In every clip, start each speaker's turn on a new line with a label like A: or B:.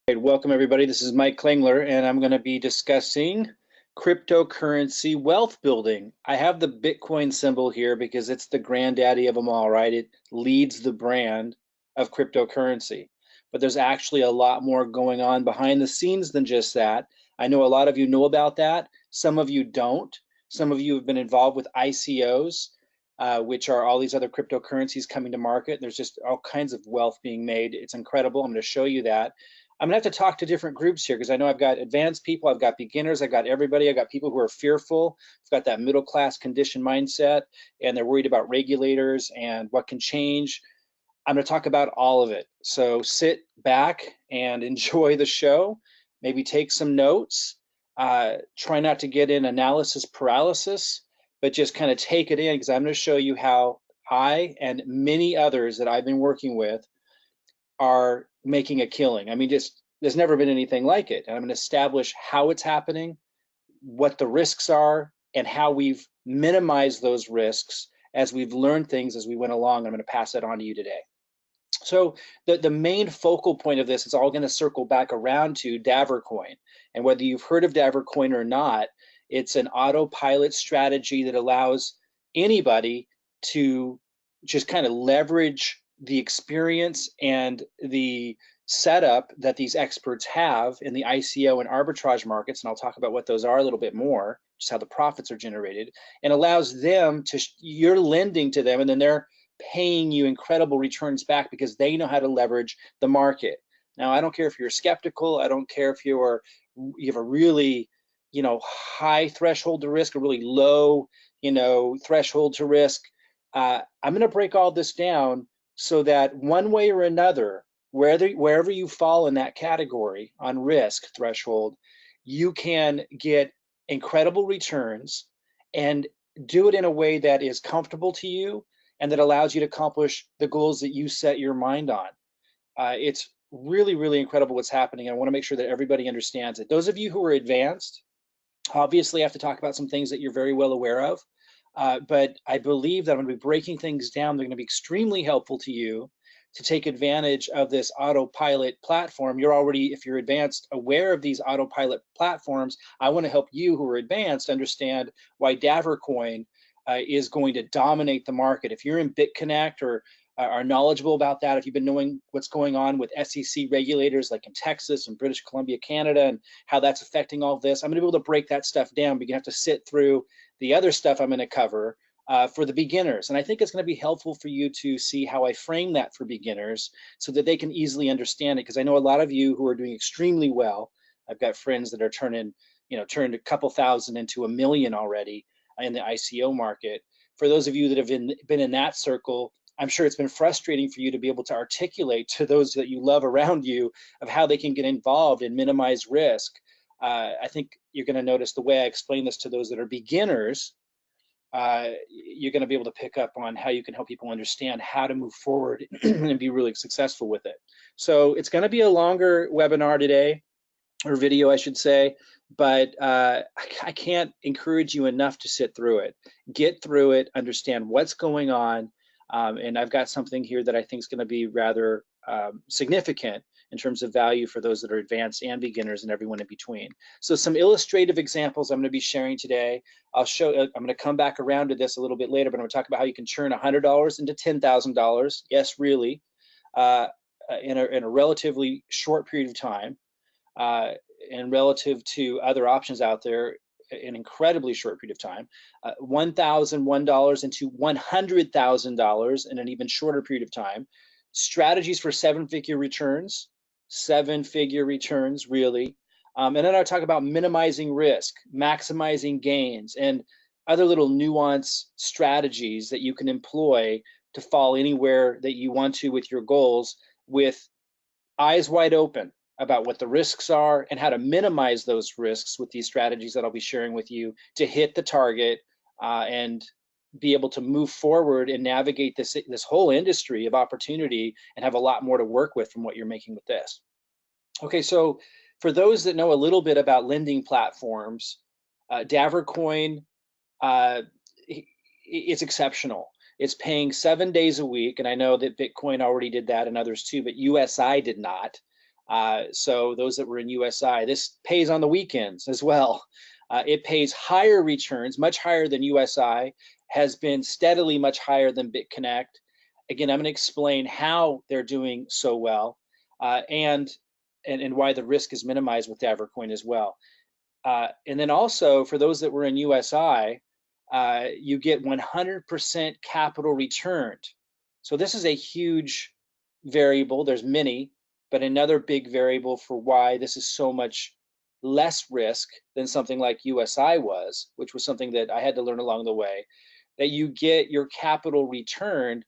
A: Right, welcome everybody. This is Mike Klingler, and I'm going to be discussing cryptocurrency wealth building. I have the Bitcoin symbol here because it's the granddaddy of them all, right? It leads the brand of cryptocurrency. But there's actually a lot more going on behind the scenes than just that. I know a lot of you know about that. Some of you don't. Some of you have been involved with ICOs, which are all these other cryptocurrencies coming to market. There's just all kinds of wealth being made. It's incredible. I'm going to show you that. I'm gonna have to talk to different groups here because I know I've got advanced people, I've got beginners, I've got everybody, I've got people who are fearful, I've got that middle class conditioned mindset, and they're worried about regulators and what can change. I'm gonna talk about all of it. So sit back and enjoy the show, maybe take some notes, try not to get in analysis paralysis, but just kind of take it in because I'm gonna show you how I and many others that I've been working with are making a killing. I mean, just there's never been anything like it. And I'm going to establish how it's happening, what the risks are, and how we've minimized those risks as we've learned things as we went along. I'm going to pass that on to you today. So the main focal point of this is all going to circle back around to Davor coin. And whether you've heard of Davor coin or not, it's an autopilot strategy that allows anybody to just kind of leverage the experience and the setup that these experts have in the ICO and arbitrage markets, and I'll talk about what those are a little bit more, just how the profits are generated, and allows them to, you're lending to them and then they're paying you incredible returns back because they know how to leverage the market. Now, I don't care if you're skeptical, I don't care if you have a really, high threshold to risk, a really low, threshold to risk. I'm going to break all this down so that one way or another, wherever you fall in that category on risk threshold, you can get incredible returns and do it in a way that is comfortable to you and that allows you to accomplish the goals that you set your mind on. It's really, really incredible what's happening. I want to make sure that everybody understands it. Those of you who are advanced, obviously I have to talk about some things that you're very well aware of, but I believe that I'm going to be breaking things down. They're going to be extremely helpful to you to take advantage of this autopilot platform. You're already, if you're advanced, aware of these autopilot platforms. I want to help you who are advanced understand why Davor coin is going to dominate the market. If you're in BitConnect or are knowledgeable about that, if you've been knowing what's going on with SEC regulators like in Texas and British Columbia, Canada, and how that's affecting all of this, I'm going to be able to break that stuff down, but you have to sit through the other stuff I'm going to cover for the beginners. And I think it's going to be helpful for you to see how I frame that for beginners so that they can easily understand it. Because I know a lot of you who are doing extremely well. I've got friends that are turned a couple thousand into $1 million already in the ICO market. For those of you that have been in that circle, I'm sure it's been frustrating for you to be able to articulate to those that you love around you of how they can get involved and minimize risk. I think you're going to notice the way I explain this to those that are beginners, you're going to be able to pick up on how you can help people understand how to move forward and be really successful with it. So it's going to be a longer webinar today, or video, I should say, but I can't encourage you enough to sit through it. Get through it, understand what's going on, and I've got something here that I think is going to be rather significant in terms of value for those that are advanced and beginners and everyone in between. So some illustrative examples I'm going to be sharing today. I'm going to come back around to this a little bit later, but I'm going to talk about how you can turn $100 into $10,000. Yes, really, in a relatively short period of time. And relative to other options out there, an incredibly short period of time, $1,001 into $100,000 in an even shorter period of time. Strategies for seven-figure returns, really. And then I'll talk about minimizing risk, maximizing gains, and other little nuance strategies that you can employ to fall anywhere that you want to with your goals, with eyes wide open about what the risks are and how to minimize those risks with these strategies that I'll be sharing with you to hit the target and be able to move forward and navigate this whole industry of opportunity and have a lot more to work with from what you're making with this. Okay, so for those that know a little bit about lending platforms, Davor coin, it's exceptional. It's paying 7 days a week, and I know that Bitcoin already did that and others too, but USI did not. So those that were in USI, this pays on the weekends as well. It pays higher returns, much higher than USI, has been steadily much higher than BitConnect. Again, I'm going to explain how they're doing so well, and why the risk is minimized with Davor coin as well. And then also for those that were in USI, you get 100% capital returned. So this is a huge variable. There's many, but another big variable for why this is so much less risk than something like USI was, which was something that I had to learn along the way, that you get your capital returned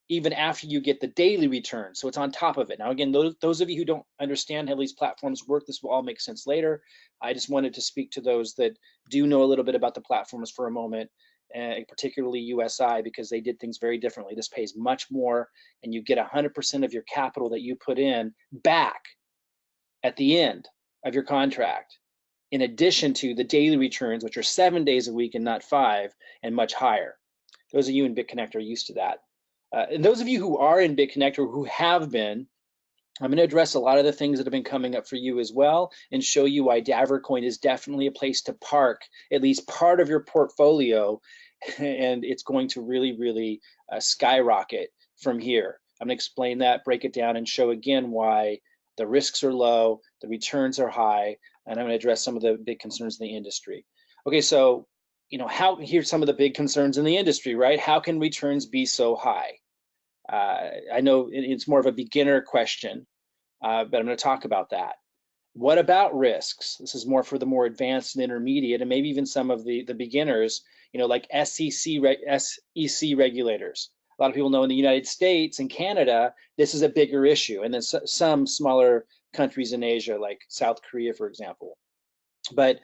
A: even after you get the daily return. So it's on top of it. Now, again, those of you who don't understand how these platforms work, this will all make sense later. I just wanted to speak to those that do know a little bit about the platforms for a moment, particularly USI, because they did things very differently. This pays much more, and you get 100% of your capital that you put in back at the end of your contract, in addition to the daily returns, which are 7 days a week and not 5, and much higher. Those of you in BitConnect are used to that. And those of you who are in BitConnect or who have been, I'm going to address a lot of the things that have been coming up for you as well, and show you why Davor coin is definitely a place to park at least part of your portfolio, and it's going to really, really skyrocket from here. I'm going to explain that, break it down, and show again why the risks are low, the returns are high, and I'm going to address some of the big concerns in the industry. Okay, so here's some of the big concerns in the industry, right? How can returns be so high? I know it's more of a beginner question, but I'm going to talk about that. What about risks? This is more for the more advanced and intermediate, and maybe even some of the beginners, like SEC regulators. A lot of people know in the United States and Canada, this is a bigger issue, and then some smaller countries in Asia, like South Korea, for example. But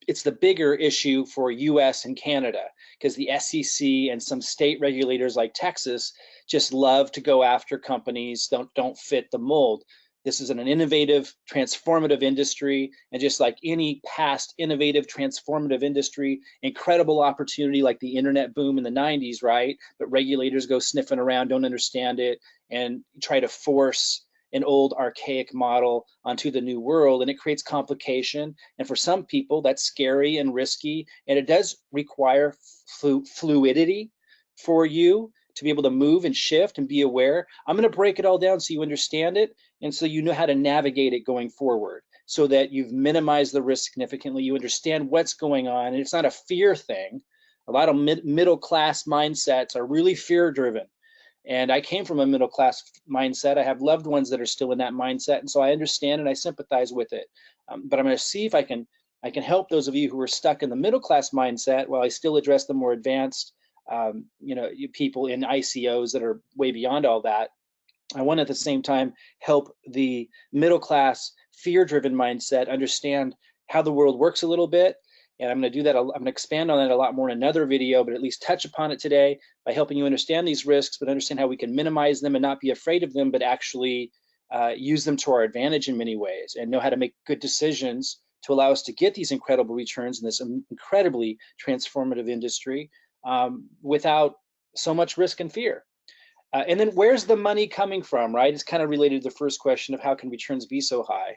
A: it's the bigger issue for US and Canada, because the SEC and some state regulators like Texas just love to go after companies don't fit the mold. This is an innovative, transformative industry, and just like any past innovative, transformative industry, incredible opportunity like the internet boom in the 90s, right? But regulators go sniffing around, don't understand it, and try to force an old archaic model onto the new world, and it creates complication. And for some people, that's scary and risky, and it does require fluidity for you to be able to move and shift and be aware. I'm going to break it all down so you understand it, and so you know how to navigate it going forward, so that you've minimized the risk significantly. You understand what's going on, and it's not a fear thing. A lot of middle class mindsets are really fear driven. And I came from a middle class mindset. I have loved ones that are still in that mindset, and so I understand and I sympathize with it. But I'm going to see if I can help those of you who are stuck in the middle class mindset while I still address the more advanced, people in ICOs that are way beyond all that. I want at the same time help the middle class fear-driven mindset understand how the world works a little bit. And I'm going to do that. I'm going to expand on that a lot more in another video, but at least touch upon it today by helping you understand these risks, but understand how we can minimize them and not be afraid of them, but actually use them to our advantage in many ways, and know how to make good decisions to allow us to get these incredible returns in this incredibly transformative industry without so much risk and fear. And then where's the money coming from, right? It's kind of related to the first question of how can returns be so high.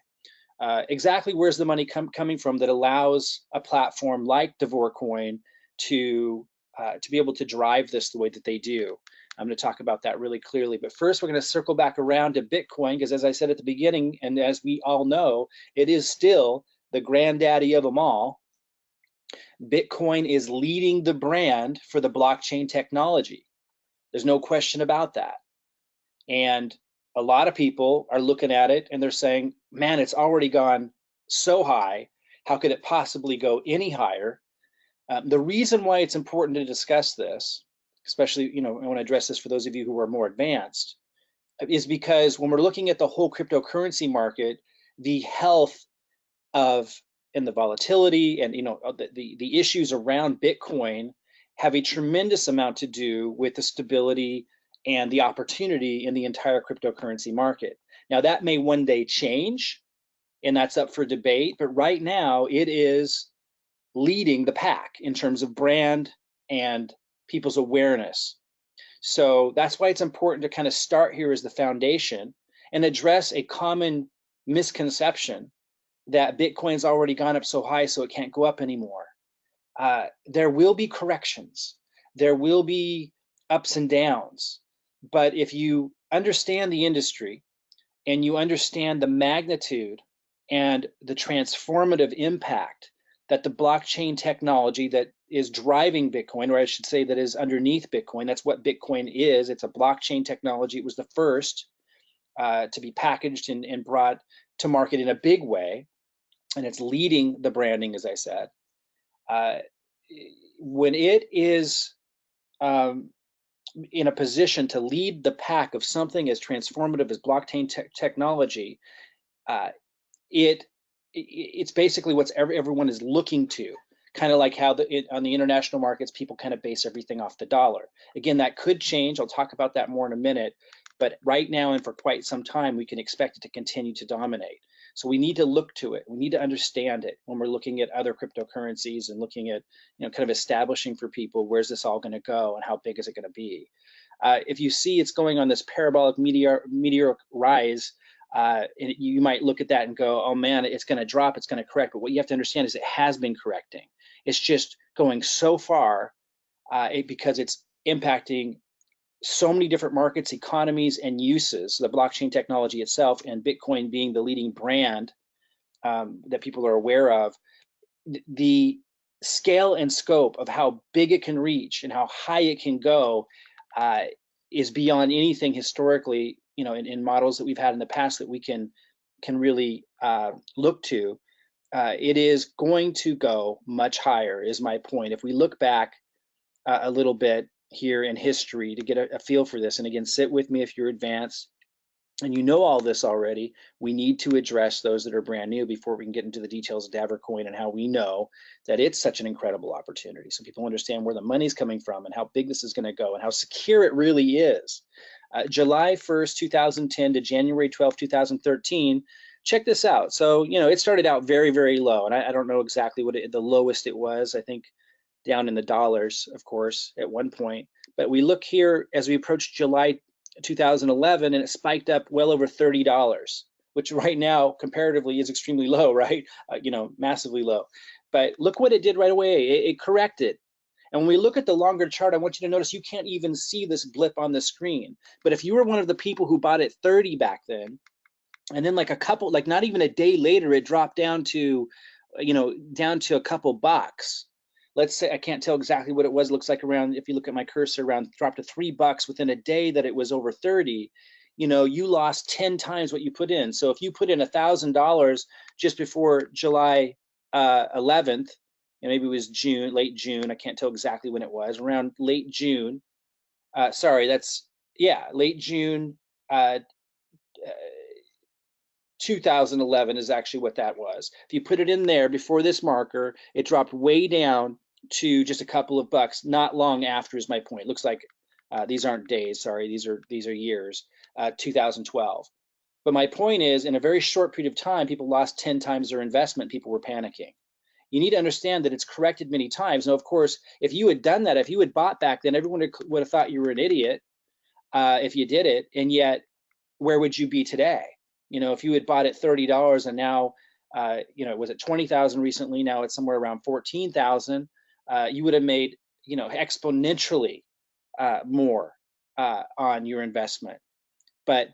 A: Exactly where's the money coming from that allows a platform like Davor coin to be able to drive this the way that they do? I'm going to talk about that really clearly. But first, we're going to circle back around to Bitcoin, because as I said at the beginning, and as we all know, it is still the granddaddy of them all. Bitcoin is leading the brand for the blockchain technology. There's no question about that. And a lot of people are looking at it and they're saying, man, it's already gone so high. How could it possibly go any higher? The reason why it's important to discuss this, especially, I want to address this for those of you who are more advanced, is because when we're looking at the whole cryptocurrency market, the health of and the volatility and the issues around Bitcoin have a tremendous amount to do with the stability and the opportunity in the entire cryptocurrency market. Now, that may one day change, and that's up for debate, but right now it is leading the pack in terms of brand and people's awareness. So that's why it's important to kind of start here as the foundation and address a common misconception that Bitcoin's already gone up so high so it can't go up anymore. There will be corrections. There will be ups and downs. But if you understand the industry and you understand the magnitude and the transformative impact that the blockchain technology that is driving Bitcoin, or I should say that is underneath Bitcoin, that's what Bitcoin is. It's a blockchain technology. It was the first to be packaged and brought to market in a big way, and it's leading the branding, as I said. When it is in a position to lead the pack of something as transformative as blockchain technology, it's basically what everyone is looking to. Kind of like how on the international markets, people kind of base everything off the dollar. Again, that could change. I'll talk about that more in a minute. But right now and for quite some time, we can expect it to continue to dominate. So we need to look to it. We need to understand it when we're looking at other cryptocurrencies and looking at, kind of establishing for people, where's this all going to go and how big is it going to be? If you see it's going on this parabolic meteoric rise, and you might look at that and go, oh man, it's going to drop, it's going to correct. But what you have to understand is it has been correcting. It's just going so far because it's impacting so many different markets, economies, and uses, the blockchain technology itself, and Bitcoin being the leading brand that people are aware of. The scale and scope of how big it can reach and how high it can go is beyond anything historically, in models that we've had in the past that we can really look to. It is going to go much higher, is my point. If we look back a little bit here in history to get a feel for this, and again, sit with me if you're advanced and you know all this already, we need to address those that are brand new before we can get into the details of Davor coin and how we know that it's such an incredible opportunity. So people understand where the money's coming from and how big this is going to go and how secure it really is. July 1st, 2010 to January 12th, 2013, check this out. So, it started out very, very low, and I don't know exactly what the lowest it was. I think down in the dollars, of course, at one point. But we look here as we approach July 2011, and it spiked up well over $30, which right now comparatively is extremely low, right? Massively low. But look what it did right away. It corrected. And when we look at the longer chart, I want you to notice you can't even see this blip on the screen. But if you were one of the people who bought at 30 back then, and then not even a day later, it dropped down to, down to a couple bucks. Let's say, I can't tell exactly what it was. It looks like around, if you look at my cursor, dropped to $3 within a day that it was over 30. You lost 10 times what you put in. So if you put in $1,000 just before July 11th, and maybe it was late June, I can't tell exactly when it was, around late June. Late June 2011 is actually what that was. If you put it in there before this marker, it dropped way down to just a couple of bucks not long after, is my point. It looks like these aren't days, sorry, these are years, 2012. But my point is, in a very short period of time, people lost 10 times their investment. People were panicking. You need to understand that it's corrected many times. Now, of course, if you had done that, if you had bought back then, everyone would have thought you were an idiot if you did it. And yet, where would you be today? If you had bought at $30 and now, it was at 20,000 recently, now it's somewhere around 14,000, you would have made, exponentially more on your investment. But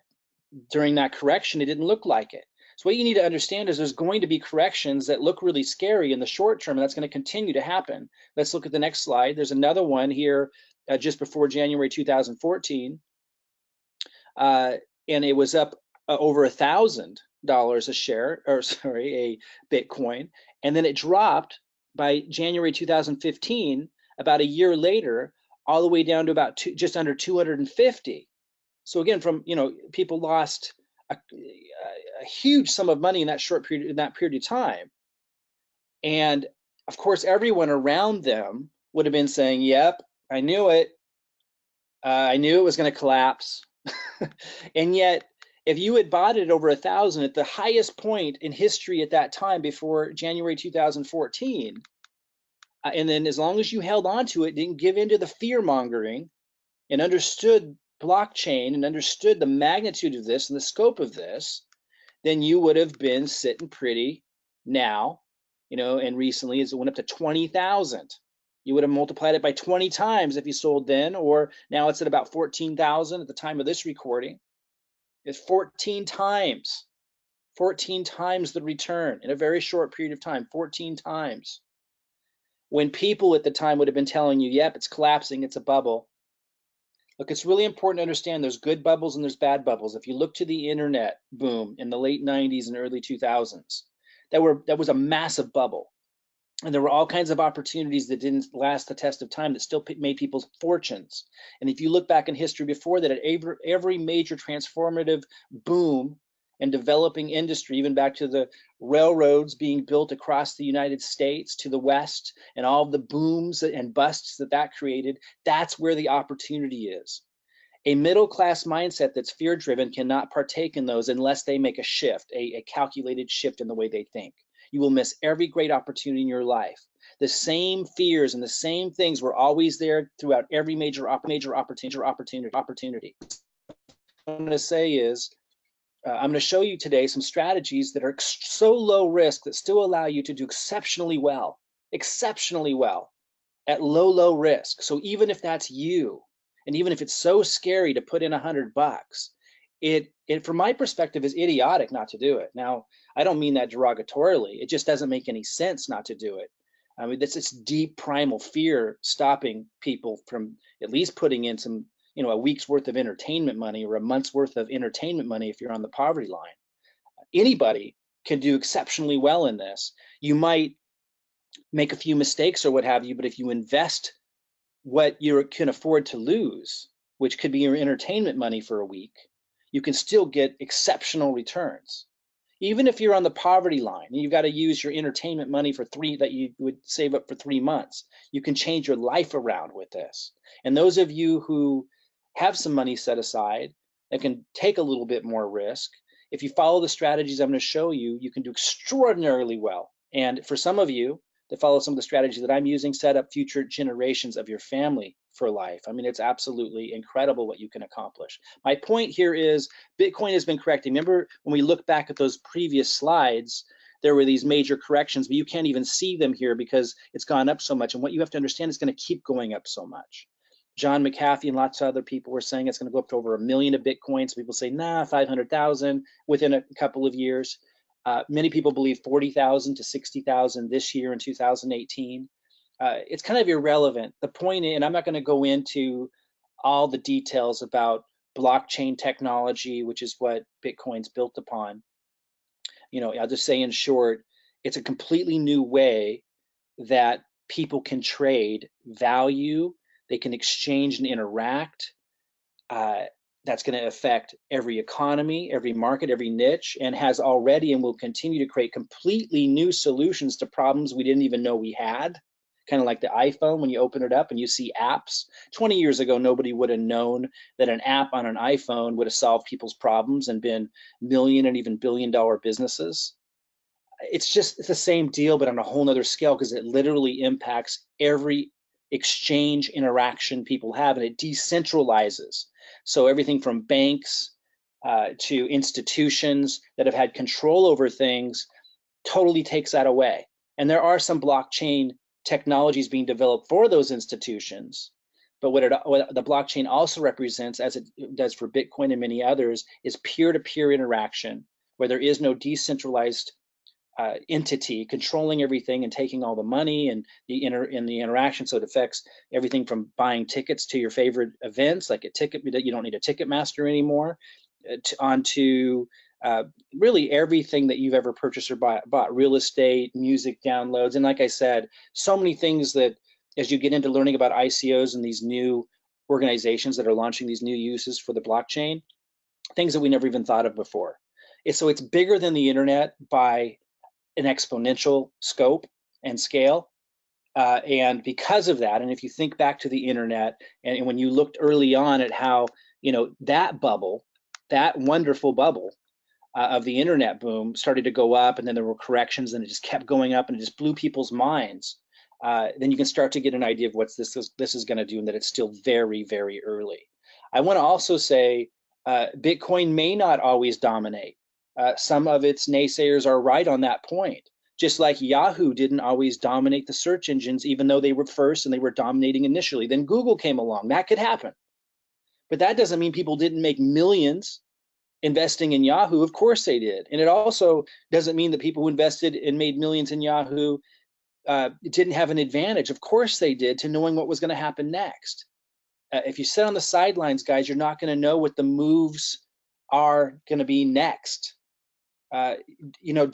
A: during that correction, it didn't look like it. So what you need to understand is there's going to be corrections that look really scary in the short term, and that's going to continue to happen. Let's look at the next slide. There's another one here just before January 2014, and it was up over $1,000 a share, a Bitcoin, and then it dropped by January 2015, about a year later, all the way down to about just under 250. So again, people lost a huge sum of money in that period of time, and of course, everyone around them would have been saying, "Yep, I knew it. I knew it was going to collapse." And yet, if you had bought it over 1,000 at the highest point in history at that time before January 2014, and then as long as you held on to it, didn't give into the fear mongering, and understood blockchain and understood the magnitude of this and the scope of this, then you would have been sitting pretty now, and recently as it went up to 20,000. You would have multiplied it by 20 times if you sold then, or now it's at about 14,000 at the time of this recording. It's 14 times the return in a very short period of time, 14 times. When people at the time would have been telling you, yep, it's collapsing, it's a bubble. Look, it's really important to understand there's good bubbles and there's bad bubbles. If you look to the internet boom in the late 90s and early 2000s, that was a massive bubble. And there were all kinds of opportunities that didn't last the test of time that still made people's fortunes. And if you look back in history before that, at every major transformative boom and developing industry, even back to the railroads being built across the United States to the West and all of the booms and busts that created, that's where the opportunity is. A middle-class mindset that's fear-driven cannot partake in those unless they make a shift, a calculated shift in the way they think. You will miss every great opportunity in your life. The same fears and the same things were always there throughout every major opportunity. What I'm going to say is, I'm going to show you today some strategies that are so low risk that still allow you to do exceptionally well at low risk. So even if that's you, and even if it's so scary to put in $100, it from my perspective is idiotic not to do it. Now, I don't mean that derogatorily. It just doesn't make any sense not to do it. I mean, that's this deep primal fear stopping people from at least putting in some, a week's worth of entertainment money or a month's worth of entertainment money if you're on the poverty line. Anybody can do exceptionally well in this. You might make a few mistakes or what have you, but if you invest what you can afford to lose, which could be your entertainment money for a week, you can still get exceptional returns. Even if you're on the poverty line and you've got to use your entertainment money that you would save up for 3 months, you can change your life around with this. And those of you who have some money set aside that can take a little bit more risk, if you follow the strategies I'm going to show you, you can do extraordinarily well. And for some of you that follow some of the strategies that I'm using, set up future generations of your family for life. I mean, it's absolutely incredible what you can accomplish. My point here is Bitcoin has been correcting. Remember when we look back at those previous slides, there were these major corrections, but you can't even see them here because it's gone up so much. And what you have to understand is going to keep going up so much. John McAfee and lots of other people were saying it's going to go up to over 1 million of Bitcoins. People say, nah, 500,000 within a couple of years. Many people believe 40,000 to 60,000 this year in 2018. It's kind of irrelevant. The point, and I'm not going to go into all the details about blockchain technology, which is what Bitcoin's built upon. I'll just say in short, it's a completely new way that people can trade value. They can exchange and interact. That's going to affect every economy, every market, every niche, and has already and will continue to create completely new solutions to problems we didn't even know we had. Kind of like the iPhone, when you open it up and you see apps. 20 years ago, nobody would have known that an app on an iPhone would have solved people's problems and been million and even billion-dollar businesses. It's the same deal, but on a whole nother scale, because it literally impacts every exchange interaction people have, and it decentralizes. So everything from banks to institutions that have had control over things totally takes that away. And there are some blockchain technologies being developed for those institutions, but what the blockchain also represents, as it does for Bitcoin and many others, is peer-to-peer interaction, where there is no decentralized entity controlling everything and taking all the money and the interaction. So it affects everything from buying tickets to your favorite events, like a ticket that you don't need a ticket master anymore, onto really everything that you've ever purchased or bought, real estate, music downloads. And like I said, so many things that as you get into learning about ICOs and these new organizations that are launching these new uses for the blockchain, things that we never even thought of before. So it's bigger than the internet by an exponential scope and scale. And because of that, and if you think back to the internet, and when you looked early on at how, that bubble, that wonderful bubble of the internet boom started to go up, and then there were corrections, and it just kept going up, and it just blew people's minds. Then you can start to get an idea of what this is going to do, and that it's still very, very early. I want to also say Bitcoin may not always dominate. Some of its naysayers are right on that point. Just like Yahoo didn't always dominate the search engines, even though they were first and they were dominating initially. Then Google came along. That could happen. But that doesn't mean people didn't make millions investing in Yahoo. Of course they did. And it also doesn't mean that people who invested and made millions in Yahoo didn't have an advantage. Of course they did, to knowing what was going to happen next. If you sit on the sidelines, guys, you're not going to know what the moves are going to be next. You know,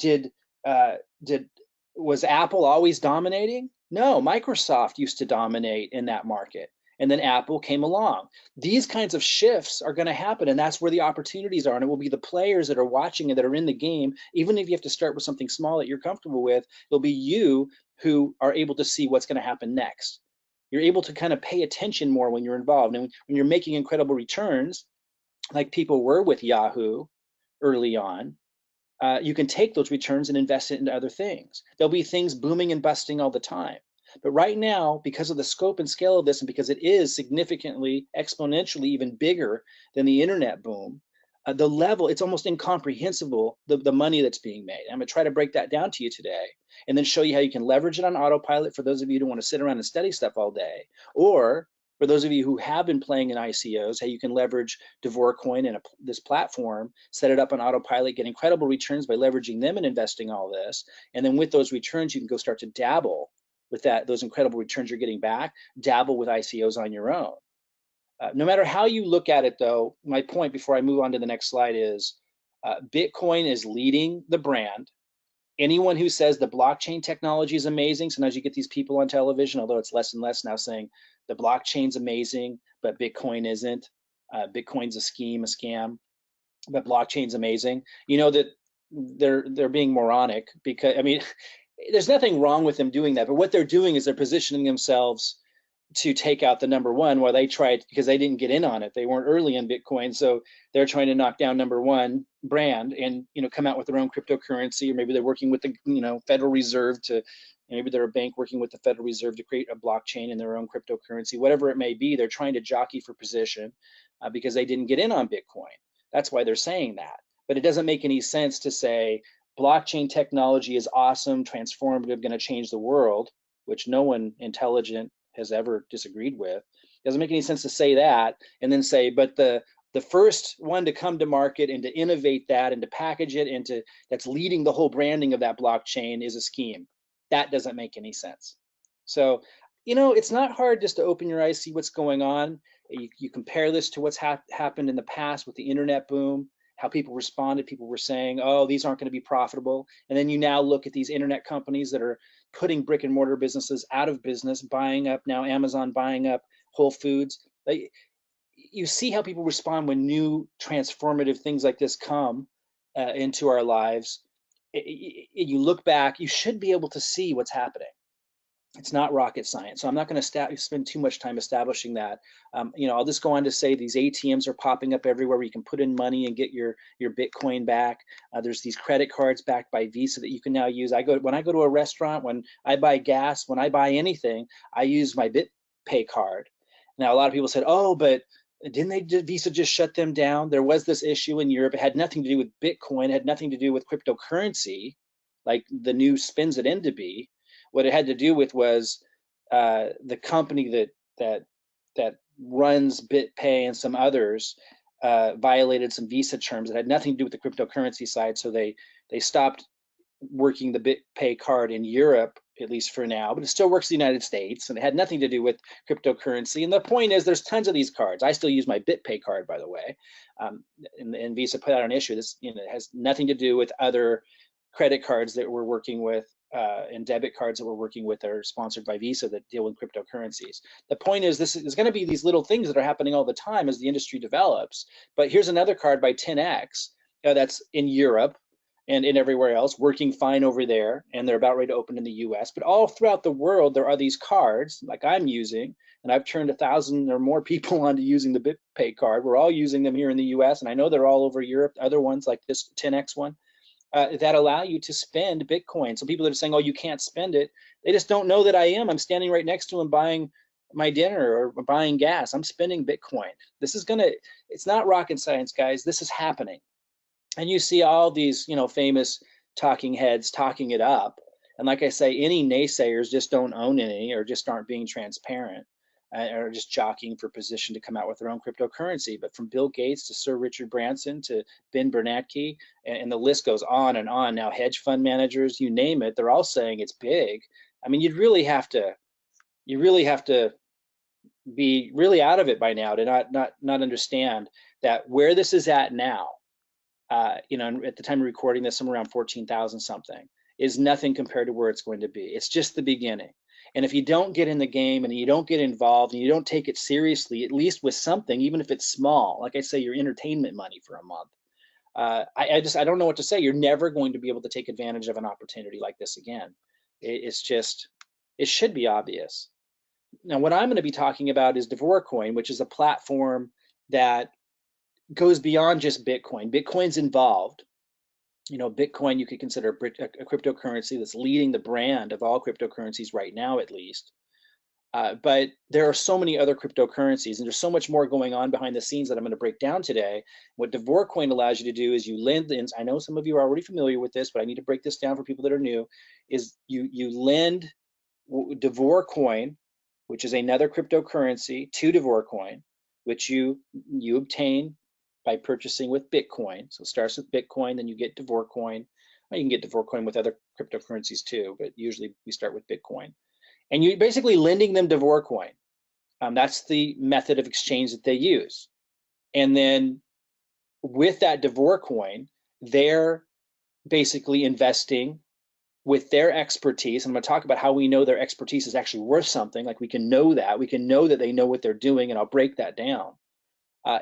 A: was Apple always dominating? No, Microsoft used to dominate in that market, and then Apple came along. These kinds of shifts are going to happen, and that's where the opportunities are. And it will be the players that are watching and that are in the game. Even if you have to start with something small that you're comfortable with, it'll be you who are able to see what's going to happen next. You're able to kind of pay attention more when you're involved, and when you're making incredible returns, like people were with Yahoo early on. You can take those returns and invest it into other things. There'll be things booming and busting all the time. But right now, because of the scope and scale of this, and because it is significantly, exponentially even bigger than the internet boom, the level, it's almost incomprehensible, the money that's being made. I'm going to try to break that down to you today, and then show you how you can leverage it on autopilot for those of you who want to sit around and study stuff all day, or for those of you who have been playing in ICOs, how you can leverage Davor coin and this platform, set it up on autopilot, get incredible returns by leveraging them and investing all this. And then with those returns, you can go start to dabble with those incredible returns you're getting back, dabble with ICOs on your own. No matter how you look at it, though, my point before I move on to the next slide is Bitcoin is leading the brand. Anyone who says the blockchain technology is amazing, sometimes you get these people on television, although it's less and less now, saying the blockchain's amazing, but Bitcoin isn't. Bitcoin's a scheme, a scam, but blockchain's amazing. You know that they're being moronic, because, I mean, there's nothing wrong with them doing that, but what they're doing is they're positioning themselves to take out the number one, while they tried, because they didn't get in on it. They weren't early in Bitcoin, so they're trying to knock down number one brand and, you know, come out with their own cryptocurrency. Or maybe they're working with the, you know, Federal Reserve to, maybe they're a bank working with the Federal Reserve to create a blockchain in their own cryptocurrency. Whatever it may be, they're trying to jockey for position because they didn't get in on Bitcoin. That's why they're saying that. But it doesn't make any sense to say blockchain technology is awesome, transformative, going to change the world, which no one intelligent has ever disagreed with. It doesn't make any sense to say that and then say, but the first one to come to market and to innovate that and to package it into, that's leading the whole branding of that blockchain, is a scheme. That doesn't make any sense. So, you know, it's not hard just to open your eyes, see what's going on. You compare this to what's happened in the past with the internet boom, how people responded. People were saying, oh, these aren't going to be profitable. And then you now look at these internet companies that are putting brick and mortar businesses out of business, buying up, now Amazon buying up Whole Foods. You see how people respond when new transformative things like this come into our lives. You look back, you should be able to see what's happening. It's not rocket science. So I'm not going to spend too much time establishing that. You know, I'll just go on to say these ATMs are popping up everywhere where you can put in money and get your Bitcoin back. There's these credit cards backed by Visa that you can now use. When I go to a restaurant, when I buy gas, when I buy anything, I use my BitPay card. Now, a lot of people said, oh, but didn't Visa just shut them down? There was this issue in Europe. It had nothing to do with Bitcoin. It had nothing to do with cryptocurrency, like the news spins it in to be. What it had to do with was the company that runs BitPay and some others violated some Visa terms that had nothing to do with the cryptocurrency side. So they stopped working the BitPay card in Europe, at least for now, but it still works in the United States, and it had nothing to do with cryptocurrency. And the point is, there's tons of these cards. I still use my BitPay card, by the way, and Visa put out an issue. This, you know, has nothing to do with other credit cards that we're working with and debit cards that we're working with that are sponsored by Visa that deal with cryptocurrencies. The point is, this is going to be these little things that are happening all the time as the industry develops. But here's another card by 10X that's in Europe and in everywhere else, working fine over there, and they're about ready to open in the US. But all throughout the world, there are these cards like I'm using, and I've turned 1,000 or more people onto using the BitPay card. We're all using them here in the US, and I know they're all over Europe, other ones like this 10X one. That allow you to spend Bitcoin. So people that are saying, oh, you can't spend it, they just don't know that I am. I'm standing right next to them buying my dinner or buying gas, I'm spending Bitcoin. This is it's not rocket science, guys. This is happening. And you see all these, famous talking heads talking it up. And like I say, any naysayers just don't own any or just aren't being transparent or just jockeying for position to come out with their own cryptocurrency. But from Bill Gates to Sir Richard Branson to Ben Bernanke, and the list goes on and on. Now, hedge fund managers, you name it, they're all saying it's big. I mean, you really have to be really out of it by now to not understand that where this is at now, at the time of recording this, somewhere around 14,000 something, is nothing compared to where it's going to be. It's just the beginning. And if you don't get in the game and you don't get involved and you don't take it seriously, at least with something, even if it's small, like I say, your entertainment money for a month, I don't know what to say. You're never going to be able to take advantage of an opportunity like this again. It should be obvious. Now, what I'm going to be talking about is Davor Coin, which is a platform that goes beyond just Bitcoin. Bitcoin's involved. Bitcoin you could consider a cryptocurrency that's leading the brand of all cryptocurrencies right now, at least. But there are so many other cryptocurrencies, and there's so much more going on behind the scenes that I'm going to break down today. What Davor Coin allows you to do is you lend, and I know some of you are already familiar with this, but I need to break this down for people that are new, is you lend Davor Coin, which is another cryptocurrency, to Davor Coin, which you obtain by purchasing with Bitcoin. So it starts with Bitcoin, then you get Davor Coin. Well, you can get Davor Coin with other cryptocurrencies too, but usually we start with Bitcoin. And you're basically lending them Davor Coin. That's the method of exchange that they use. And then with that Davor Coin, they're basically investing with their expertise. And I'm going to talk about how we know their expertise is actually worth something. Like we can know that they know what they're doing, and I'll break that down.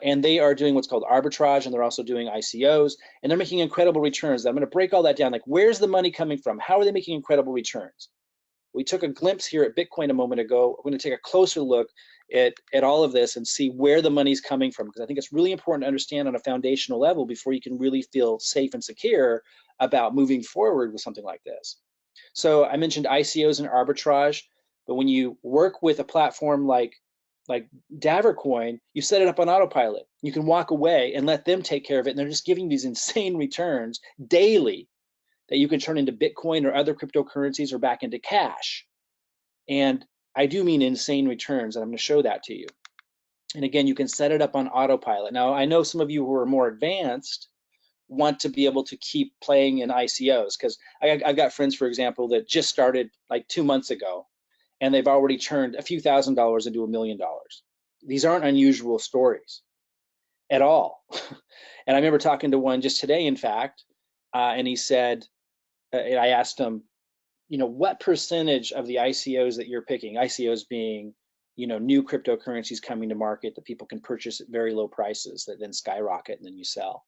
A: And they are doing what's called arbitrage, and they're also doing ICOs, and they're making incredible returns. I'm going to break all that down. Like, where's the money coming from? How are they making incredible returns? We took a glimpse here at Bitcoin a moment ago. We're going to take a closer look at all of this and see where the money's coming from, because I think it's really important to understand on a foundational level before you can really feel safe and secure about moving forward with something like this. So I mentioned ICOs and arbitrage, but when you work with a platform like Davor Coin, you set it up on autopilot. You can walk away and let them take care of it, and they're just giving these insane returns daily that you can turn into Bitcoin or other cryptocurrencies or back into cash. And I do mean insane returns, and I'm going to show that to you. And again, you can set it up on autopilot. Now, I know some of you who are more advanced want to be able to keep playing in ICOs, because I've got friends, for example, that just started like 2 months ago, and they've already turned a few $1,000s into $1 million. These aren't unusual stories at all. And I remember talking to one just today, in fact, and he said, I asked him, what percentage of the ICOs that you're picking, ICOs being, new cryptocurrencies coming to market that people can purchase at very low prices that then skyrocket and then you sell.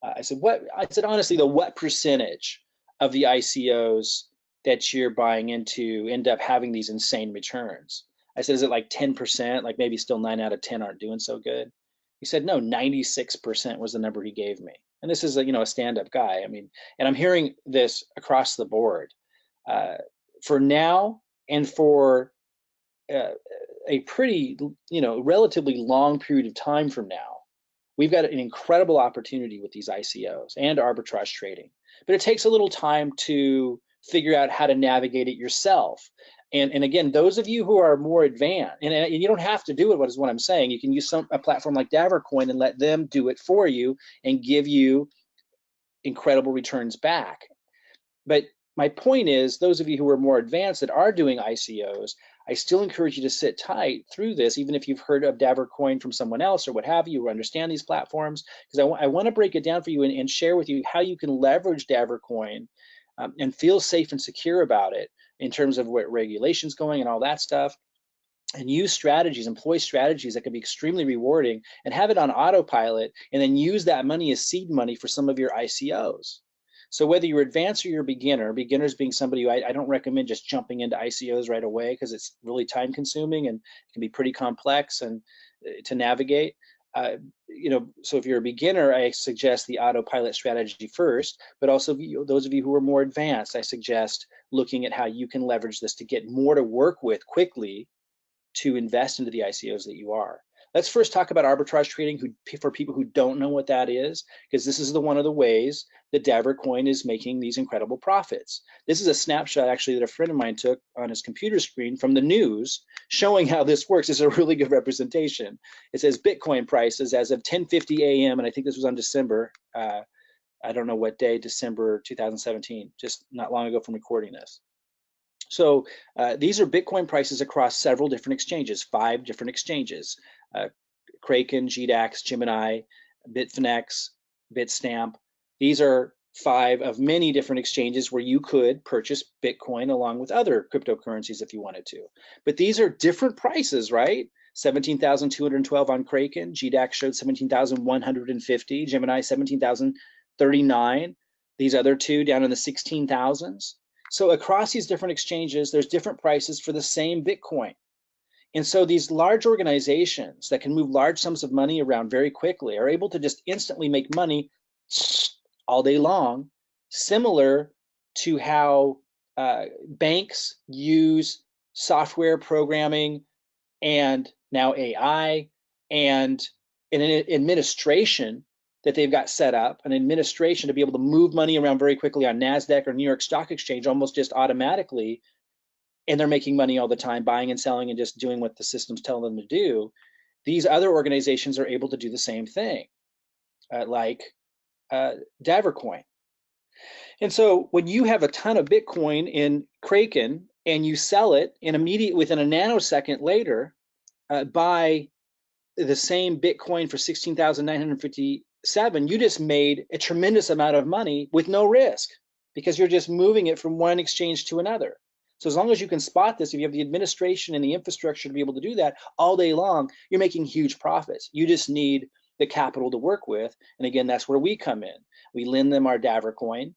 A: I said, honestly, though, what percentage of the ICOs that you're buying into end up having these insane returns? I said, is it like 10%? Like maybe still 9 out of 10 aren't doing so good? He said, no, 96% was the number he gave me. And this is a stand-up guy. I mean, and I'm hearing this across the board. For now and for a pretty, relatively long period of time from now, we've got an incredible opportunity with these ICOs and arbitrage trading. But it takes a little time to figure out how to navigate it yourself. And again, those of you who are more advanced, and you don't have to do it, is what I'm saying. You can use a platform like Davor Coin and let them do it for you and give you incredible returns back. But my point is, those of you who are more advanced that are doing ICOs, I still encourage you to sit tight through this, even if you've heard of Davor Coin from someone else or what have you, or understand these platforms, because I want to break it down for you and share with you how you can leverage Davor Coin and feel safe and secure about it in terms of where regulation's going and all that stuff, and use strategies, employ strategies that can be extremely rewarding, and have it on autopilot, and then use that money as seed money for some of your ICOs. So whether you're advanced or you're beginner, beginners being somebody who I don't recommend just jumping into ICOs right away, because it's really time consuming and it can be pretty complex and to navigate. So if you're a beginner, I suggest the autopilot strategy first, but also those of you who are more advanced, I suggest looking at how you can leverage this to get more to work with quickly to invest into the ICOs that you are. Let's first talk about arbitrage trading for people who don't know what that is, because this is one of the ways that Davor coin is making these incredible profits. This is a snapshot actually that a friend of mine took on his computer screen from the news showing how this works. It's a really good representation. It says Bitcoin prices as of 10:50 a.m. and I think this was on December, I don't know what day, December 2017, just not long ago from recording this. So these are Bitcoin prices across several different exchanges, 5 different exchanges, Kraken, GDAX, Gemini, Bitfinex, Bitstamp. These are 5 of many different exchanges where you could purchase Bitcoin along with other cryptocurrencies if you wanted to. But these are different prices, right? 17,212 on Kraken, GDAX showed 17,150, Gemini 17,039. These other 2 down in the 16,000s. So across these different exchanges, there's different prices for the same Bitcoin. And so these large organizations that can move large sums of money around very quickly are able to just instantly make money all day long, similar to how banks use software programming and now AI and an administration that they've got set up, an administration to be able to move money around very quickly on NASDAQ or New York Stock Exchange almost just automatically. And they're making money all the time, buying and selling and just doing what the systems tell them to do. These other organizations are able to do the same thing, like Davor coin. And so when you have a ton of Bitcoin in Kraken and you sell it and within a nanosecond later, buy the same Bitcoin for 16,957, you just made a tremendous amount of money with no risk because you're just moving it from one exchange to another. So as long as you can spot this, if you have the administration and the infrastructure to be able to do that all day long, you're making huge profits. You just need the capital to work with. And again, that's where we come in. We lend them our Davor coin,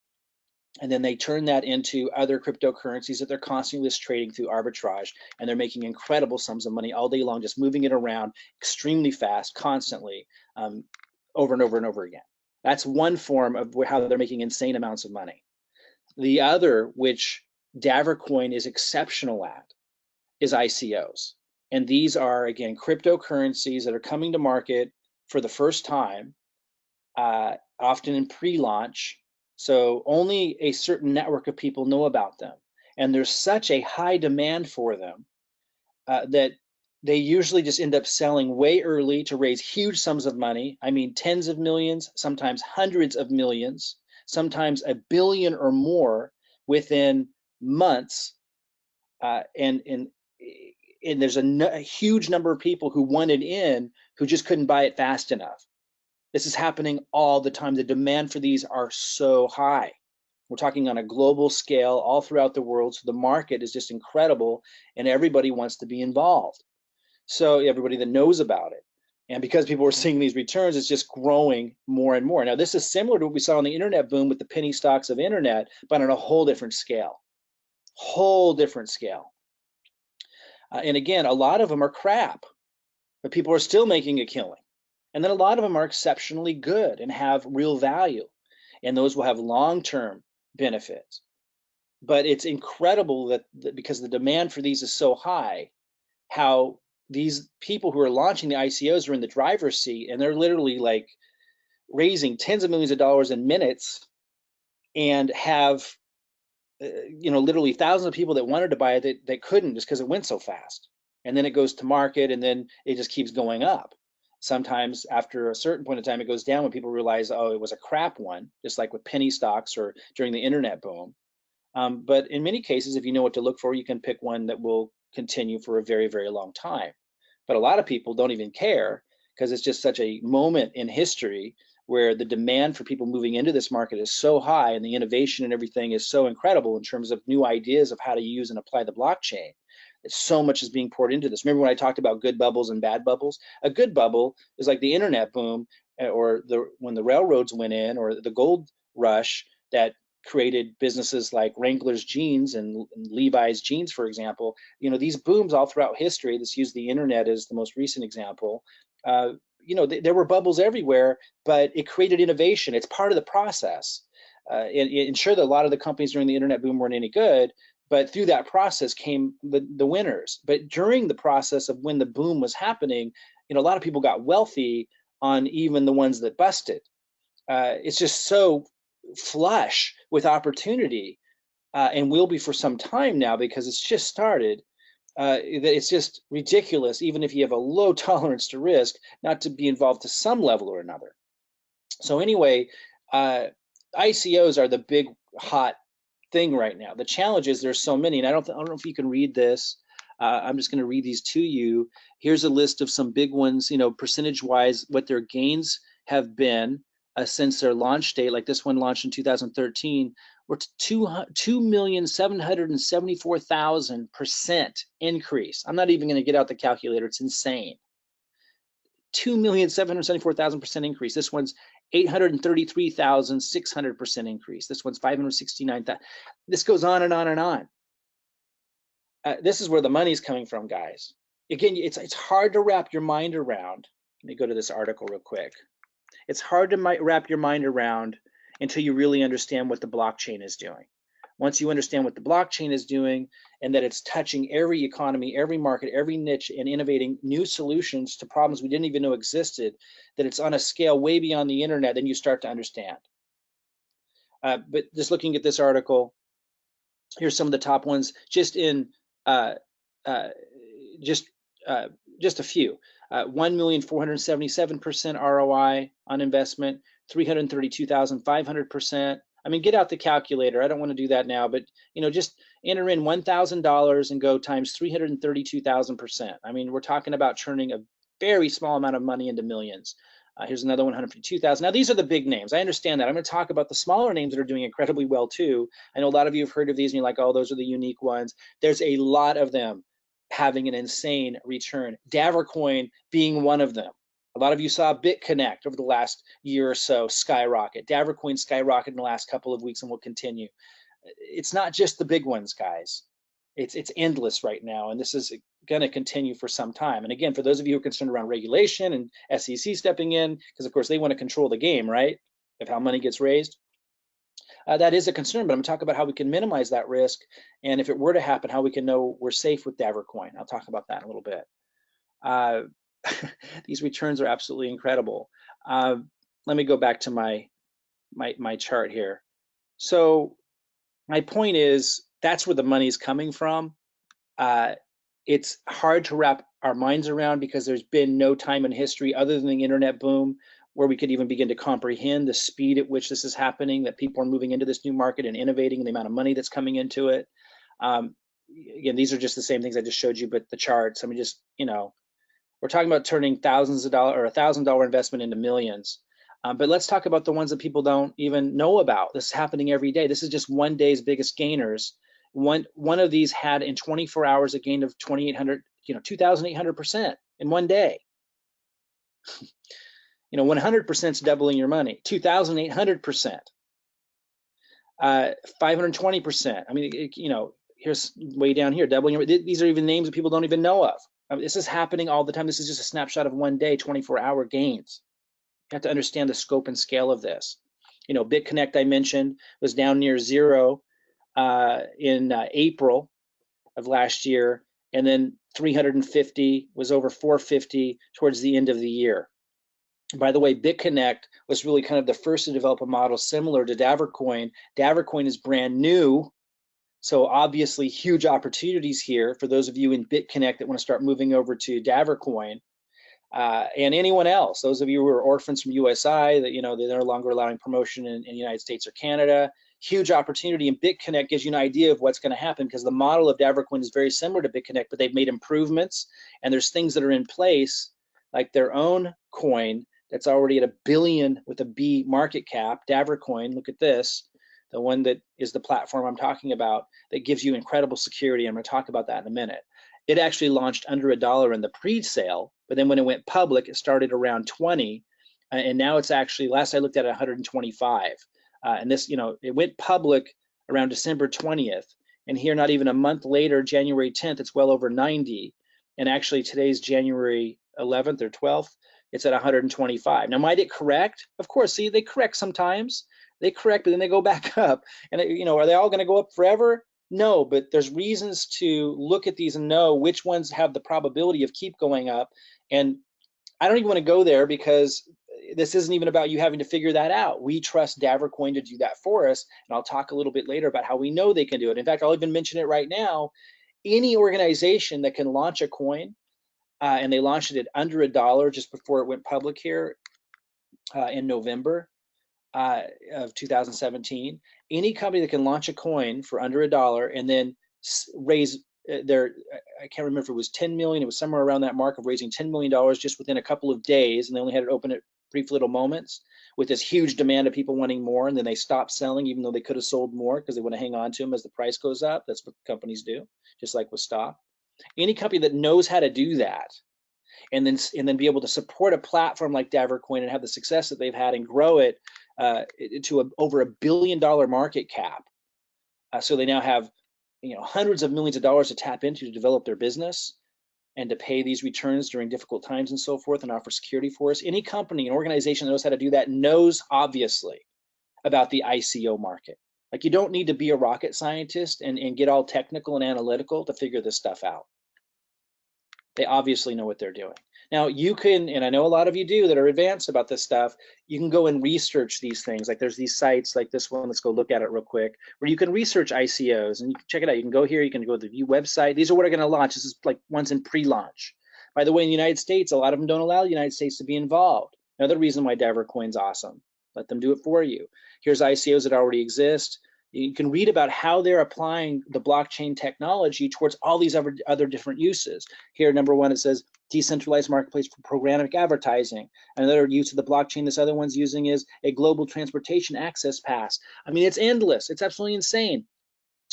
A: and then they turn that into other cryptocurrencies that they're constantly just trading through arbitrage, and they're making incredible sums of money all day long, just moving it around extremely fast, constantly, over and over and over again. That's one form of how they're making insane amounts of money. The other, which Davor coin is exceptional at, is ICOs. And these are, again, cryptocurrencies that are coming to market for the first time, often in pre-launch. So only a certain network of people know about them. And there's such a high demand for them that they usually just end up selling way early to raise huge sums of money. I mean, tens of millions, sometimes hundreds of millions, sometimes $1 billion or more within months. And there's a huge number of people who wanted in who just couldn't buy it fast enough. This is happening all the time. The demand for these are so high. We're talking on a global scale all throughout the world. So the market is just incredible and everybody wants to be involved. So everybody that knows about it. And because people are seeing these returns, it's just growing more and more. Now, this is similar to what we saw in the internet boom with the penny stocks of internet, but on a whole different scale. Whole different scale. And again, a lot of them are crap, but people are still making a killing. And then a lot of them are exceptionally good and have real value, and those will have long-term benefits. But it's incredible that because the demand for these is so high, how these people who are launching the ICOs are in the driver's seat, and they're literally like raising tens of millions of dollars in minutes and have literally thousands of people that wanted to buy it that couldn't just because it went so fast. And then it goes to market, and then it just keeps going up. Sometimes after a certain point in time, it goes down when people realize, oh, it was a crap one, just like with penny stocks or during the internet boom. But in many cases, if you know what to look for, you can pick one that will continue for a very, very long time. But a lot of people don't even care because it's just such a moment in history where the demand for people moving into this market is so high and the innovation and everything is so incredible in terms of new ideas of how to use and apply the blockchain. So much is being poured into this. Remember when I talked about good bubbles and bad bubbles? A good bubble is like the internet boom, or when the railroads went in, or the gold rush that created businesses like Wrangler's jeans and Levi's jeans, for example. These booms all throughout history. Let's use the internet as the most recent example. There were bubbles everywhere, but it created innovation. It's part of the process. And sure, that a lot of the companies during the internet boom weren't any good, But through that process came the winners. But during the process of when the boom was happening, a lot of people got wealthy on even the ones that busted. It's just so flush with opportunity, and will be for some time now because it's just started. It's just ridiculous, even if you have a low tolerance to risk, not to be involved to some level or another. So anyway, ICOs are the big hot thing right now. The challenge is there's so many, and I don't know if you can read this. I'm just going to read these to you. Here's a list of some big ones, percentage-wise, what their gains have been since their launch date. Like this one launched in 2013. We're 2,774,000% increase. I'm not even going to get out the calculator. It's insane. 2,774,000% increase. This one's 833,600% increase. This one's 569,000. This goes on and on and on. This is where the money's coming from, guys. Again, it's hard to wrap your mind around. Let me go to this article real quick. It's hard to wrap your mind around until you really understand what the blockchain is doing. Once you understand what the blockchain is doing and that it's touching every economy, every market, every niche, and innovating new solutions to problems we didn't even know existed, that it's on a scale way beyond the internet, then you start to understand. But just looking at this article, here's some of the top ones, just in just a few. 1,477% ROI on investment, 332,500%. I mean, get out the calculator. I don't want to do that now, but just enter in $1,000 and go times 332,000%. I mean, we're talking about turning a very small amount of money into millions. Here's another 152,000. Now, these are the big names. I understand that. I'm going to talk about the smaller names that are doing incredibly well too. I know a lot of you have heard of these and you're like, oh, those are the unique ones. There's a lot of them having an insane return. Davor coin being one of them. A lot of you saw BitConnect over the last year or so skyrocket. Davor coin skyrocket in the last couple of weeks and will continue. It's not just the big ones, guys. It's endless right now, and this is going to continue for some time. And again, for those of you who are concerned around regulation and SEC stepping in, because of course they want to control the game, right, of how money gets raised, that is a concern. But I'm going to talk about how we can minimize that risk, and if it were to happen, how we can know we're safe with Davor coin. I'll talk about that in a little bit. These returns are absolutely incredible. Let me go back to my chart here. So my point is, that's where the money's coming from. It's hard to wrap our minds around because there's been no time in history other than the internet boom where we could even begin to comprehend the speed at which this is happening, that people are moving into this new market and innovating, and the amount of money that's coming into it. Again, these are just the same things I just showed you, but the charts, I mean, just, we're talking about turning thousands of dollars or $1,000 investment into millions. But let's talk about the ones that people don't even know about. This is happening every day. This is just one day's biggest gainers. One of these had in 24 hours a gain of 2,800% in one day. 100% is doubling your money. 2,800%, 520%. I mean, here's way down here, doubling your. These are even names that people don't even know of. I mean, this is happening all the time. This is just a snapshot of one day, 24-hour gains. You have to understand the scope and scale of this. BitConnect I mentioned was down near zero in April of last year, and then 350 was over 450 towards the end of the year. By the way, BitConnect was really kind of the first to develop a model similar to Davor coin. Davor coin is brand new, so obviously huge opportunities here for those of you in BitConnect that want to start moving over to Davor coin. And anyone else, those of you who are orphans from USI, that they're no longer allowing promotion in the United States or Canada, huge opportunity. And BitConnect gives you an idea of what's going to happen because the model of Davor coin is very similar to BitConnect, but they've made improvements, and there's things that are in place, like their own coin that's already at $1 billion with a B market cap. Davor coin, look at this, the one that is the platform I'm talking about that gives you incredible security. I'm going to talk about that in a minute. It actually launched under $1 in the pre-sale, but then when it went public, it started around 20, and now it's actually, last I looked at, 125. And this, it went public around December 20th, and here, not even a month later, January 10th, it's well over 90. And actually, today's January 11th or 12th, it's at 125. Now, might it correct? Of course. See, they correct sometimes. They correct, but then they go back up. And are they all going to go up forever? No, but there's reasons to look at these and know which ones have the probability of keep going up. And I don't even want to go there because this isn't even about you having to figure that out. We trust Davor Coin to do that for us. And I'll talk a little bit later about how we know they can do it. In fact, I'll even mention it right now. Any organization that can launch a coin, and they launched it at under $1 just before it went public here in November of 2017. Any company that can launch a coin for under $1 and then raise their, I can't remember if it was 10 million, it was somewhere around that mark of raising $10 million just within a couple of days, and they only had it open at brief little moments with this huge demand of people wanting more, and then they stopped selling even though they could have sold more because they want to hang on to them as the price goes up. That's what companies do, just like with stock. Any company that knows how to do that and then be able to support a platform like Davor Coin and have the success that they've had and grow it to over $1 billion market cap. So they now have hundreds of millions of dollars to tap into to develop their business and to pay these returns during difficult times and so forth and offer security for us. Any company, an organization that knows how to do that knows obviously about the ICO market. Like, you don't need to be a rocket scientist and get all technical and analytical to figure this stuff out. They obviously know what they're doing. Now you can, and I know a lot of you do that are advanced about this stuff, you can go and research these things. Like, there's these sites like this one, let's go look at it real quick, where you can research ICOs and you can check it out. You can go here, you can go to the view website. These are what are gonna launch. This is like ones in pre-launch. By the way, in the United States, a lot of them don't allow the United States to be involved. Another reason why Davor Coin's awesome. Let them do it for you. Here's ICOs that already exist. You can read about how they're applying the blockchain technology towards all these other different uses. Here, number one, it says decentralized marketplace for programmatic advertising. Another use of the blockchain this other one's using is a global transportation access pass. I mean, it's endless. It's absolutely insane.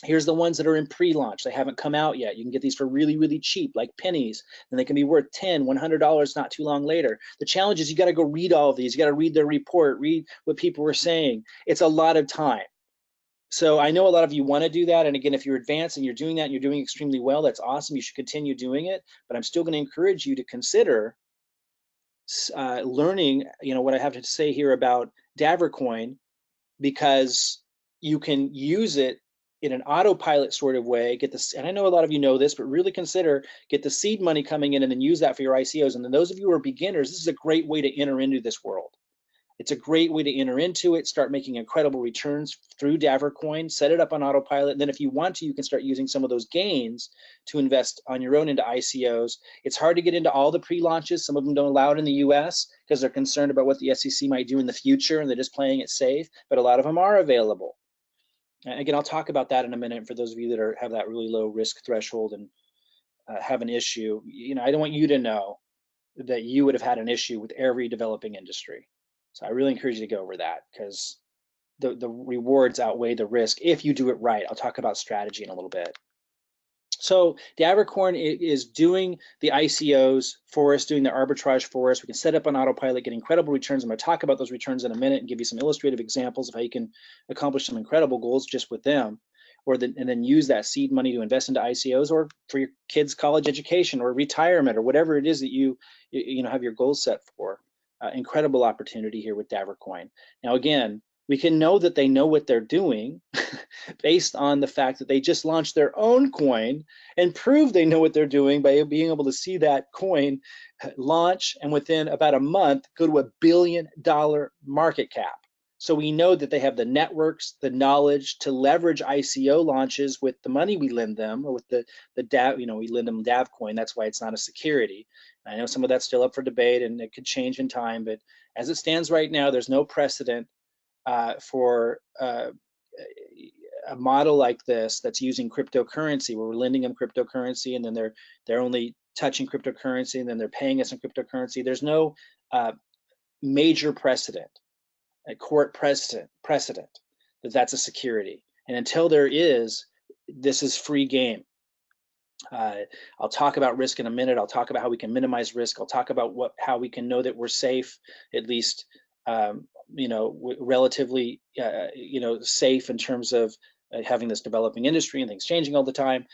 A: Here's the ones that are in pre-launch. They haven't come out yet. You can get these for really, really cheap, like pennies, and they can be worth $10, $100 not too long later. The challenge is you got to go read all of these. You got to read their report, read what people were saying. It's a lot of time. So I know a lot of you want to do that. And again, if you're advanced and you're doing that and you're doing extremely well, that's awesome. You should continue doing it. But I'm still going to encourage you to consider learning, what I have to say here about Davor Coin, because you can use it in an autopilot sort of way, get this, and I know a lot of you know this, but really consider, get the seed money coming in and then use that for your ICOs. And then those of you who are beginners, this is a great way to enter into this world. It's a great way to enter into it, start making incredible returns through Davor Coin, set it up on autopilot. And then if you want to, you can start using some of those gains to invest on your own into ICOs. It's hard to get into all the pre-launches. Some of them don't allow it in the US because they're concerned about what the SEC might do in the future and they're just playing it safe, but a lot of them are available. And again, I'll talk about that in a minute for those of you that have that really low risk threshold and have an issue. I don't want you to know that you would have had an issue with every developing industry. So I really encourage you to go over that because the rewards outweigh the risk if you do it right. I'll talk about strategy in a little bit. So Davor Coin is doing the ICOs for us, doing the arbitrage for us. We can set up on autopilot, get incredible returns. I'm going to talk about those returns in a minute and give you some illustrative examples of how you can accomplish some incredible goals just with them, and then use that seed money to invest into ICOs or for your kids' college education or retirement or whatever it is that you have your goals set for. Incredible opportunity here with Davor Coin. Now, again, we can know that they know what they're doing based on the fact that they just launched their own coin and prove they know what they're doing by being able to see that coin launch and within about a month go to $1 billion market cap. So we know that they have the networks, the knowledge to leverage ICO launches with the money we lend them, or with the DAV, we lend them DAV coin. That's why it's not a security. I know some of that's still up for debate and it could change in time, but as it stands right now, there's no precedent for a model like this that's using cryptocurrency, where we're lending them cryptocurrency and then they're only touching cryptocurrency and then they're paying us in cryptocurrency. There's no major precedent, a court precedent that that's a security. And until there is, this is free game. I'll talk about risk in a minute. I'll talk about how we can minimize risk. I'll talk about how we can know that we're safe, at least relatively safe in terms of having this developing industry and things changing all the time.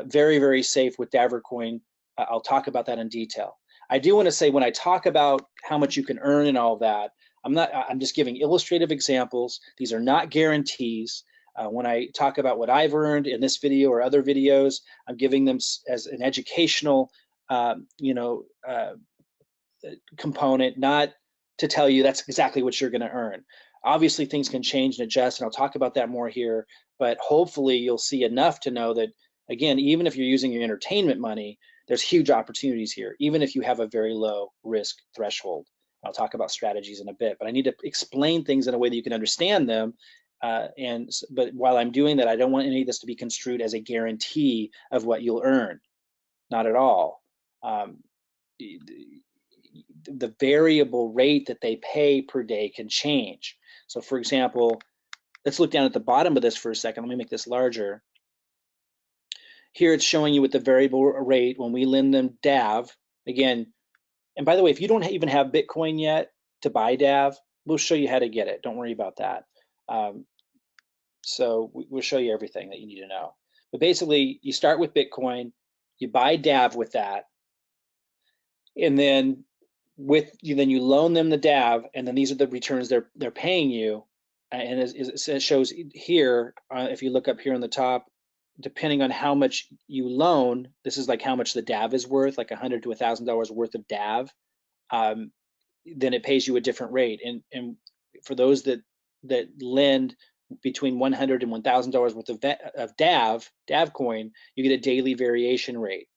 A: Very, very safe with Davor Coin. I'll talk about that in detail. I do want to say, when I talk about how much you can earn and all that, I'm just giving illustrative examples. These are not guarantees. When I talk about what I've earned in this video or other videos, I'm giving them as an educational, component, not to tell you that's exactly what you're going to earn. Obviously, things can change and adjust, and I'll talk about that more here, but hopefully you'll see enough to know that, again, even if you're using your entertainment money, there's huge opportunities here, even if you have a very low risk threshold. I'll talk about strategies in a bit, but I need to explain things in a way that you can understand them. But while I'm doing that, I don't want any of this to be construed as a guarantee of what you'll earn. Not at all. The variable rate that they pay per day can change. So for example, let's look down at the bottom of this for a second. Let me make this larger. Here it's showing you what the variable rate when we lend them DAV. Again, and by the way, if you don't even have Bitcoin yet to buy DAV, we'll show you how to get it. Don't worry about that. So we'll show you everything that you need to know. But basically, you start with Bitcoin, you buy DAV with that, and then then you loan them the DAV, and then these are the returns they're paying you. And it shows here, if you look up here on the top, depending on how much you loan, this is like how much the DAV is worth, like $100 to $1,000 worth of DAV. Then it pays you a different rate. And for those that lend between $100 and $1,000 worth of DAV coin, you get a daily variation rate.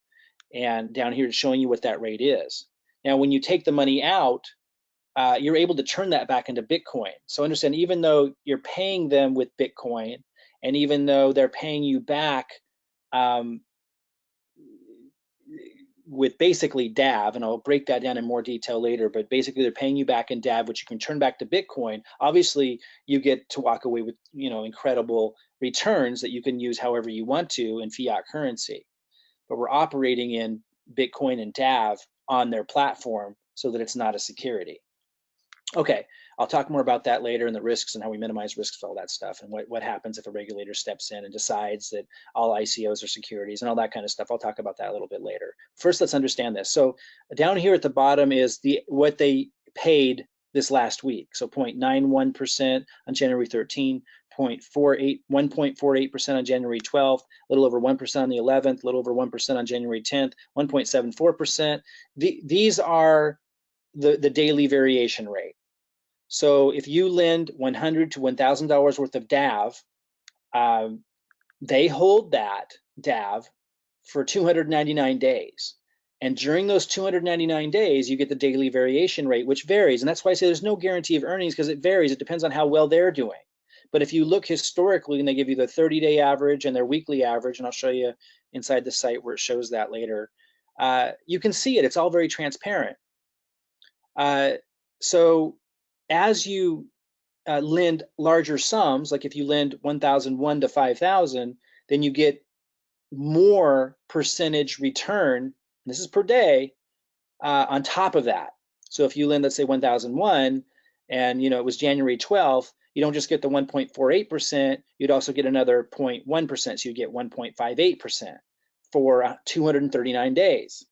A: And down here it's showing you what that rate is. Now, when you take the money out, you're able to turn that back into Bitcoin. So understand, even though you're paying them with Bitcoin, and even though they're paying you back with basically DAV, and I'll break that down in more detail later, but basically they're paying you back in DAV, which you can turn back to Bitcoin. Obviously, you get to walk away with incredible returns that you can use however you want to in fiat currency. But we're operating in Bitcoin and DAV on their platform so that it's not a security. Okay, I'll talk more about that later, and the risks and how we minimize risks, all that stuff, and what happens if a regulator steps in and decides that all ICOs are securities and all that kind of stuff. I'll talk about that a little bit later. First, let's understand this. So down here at the bottom is what they paid this last week. So 0.91% on January 13, 1.48% on January 12th, a little over 1% on the 11th, a little over 1% on January 10th, 1.74%. These are the daily variation rate. So if you lend $100 to $1,000 worth of DAV, they hold that DAV for 299 days. And during those 299 days, you get the daily variation rate, which varies. And that's why I say there's no guarantee of earnings, because it varies. It depends on how well they're doing. But if you look historically, and they give you the 30-day average and their weekly average, and I'll show you inside the site where it shows that later, you can see it. It's all very transparent. So as you lend larger sums, like if you lend 1,001 to 5,000, then you get more percentage return. This is per day on top of that. So if you lend, let's say 1,001, and it was January 12th, you don't just get the 1.48%, you'd also get another 0.1%, so you get 1.58% for 239 days.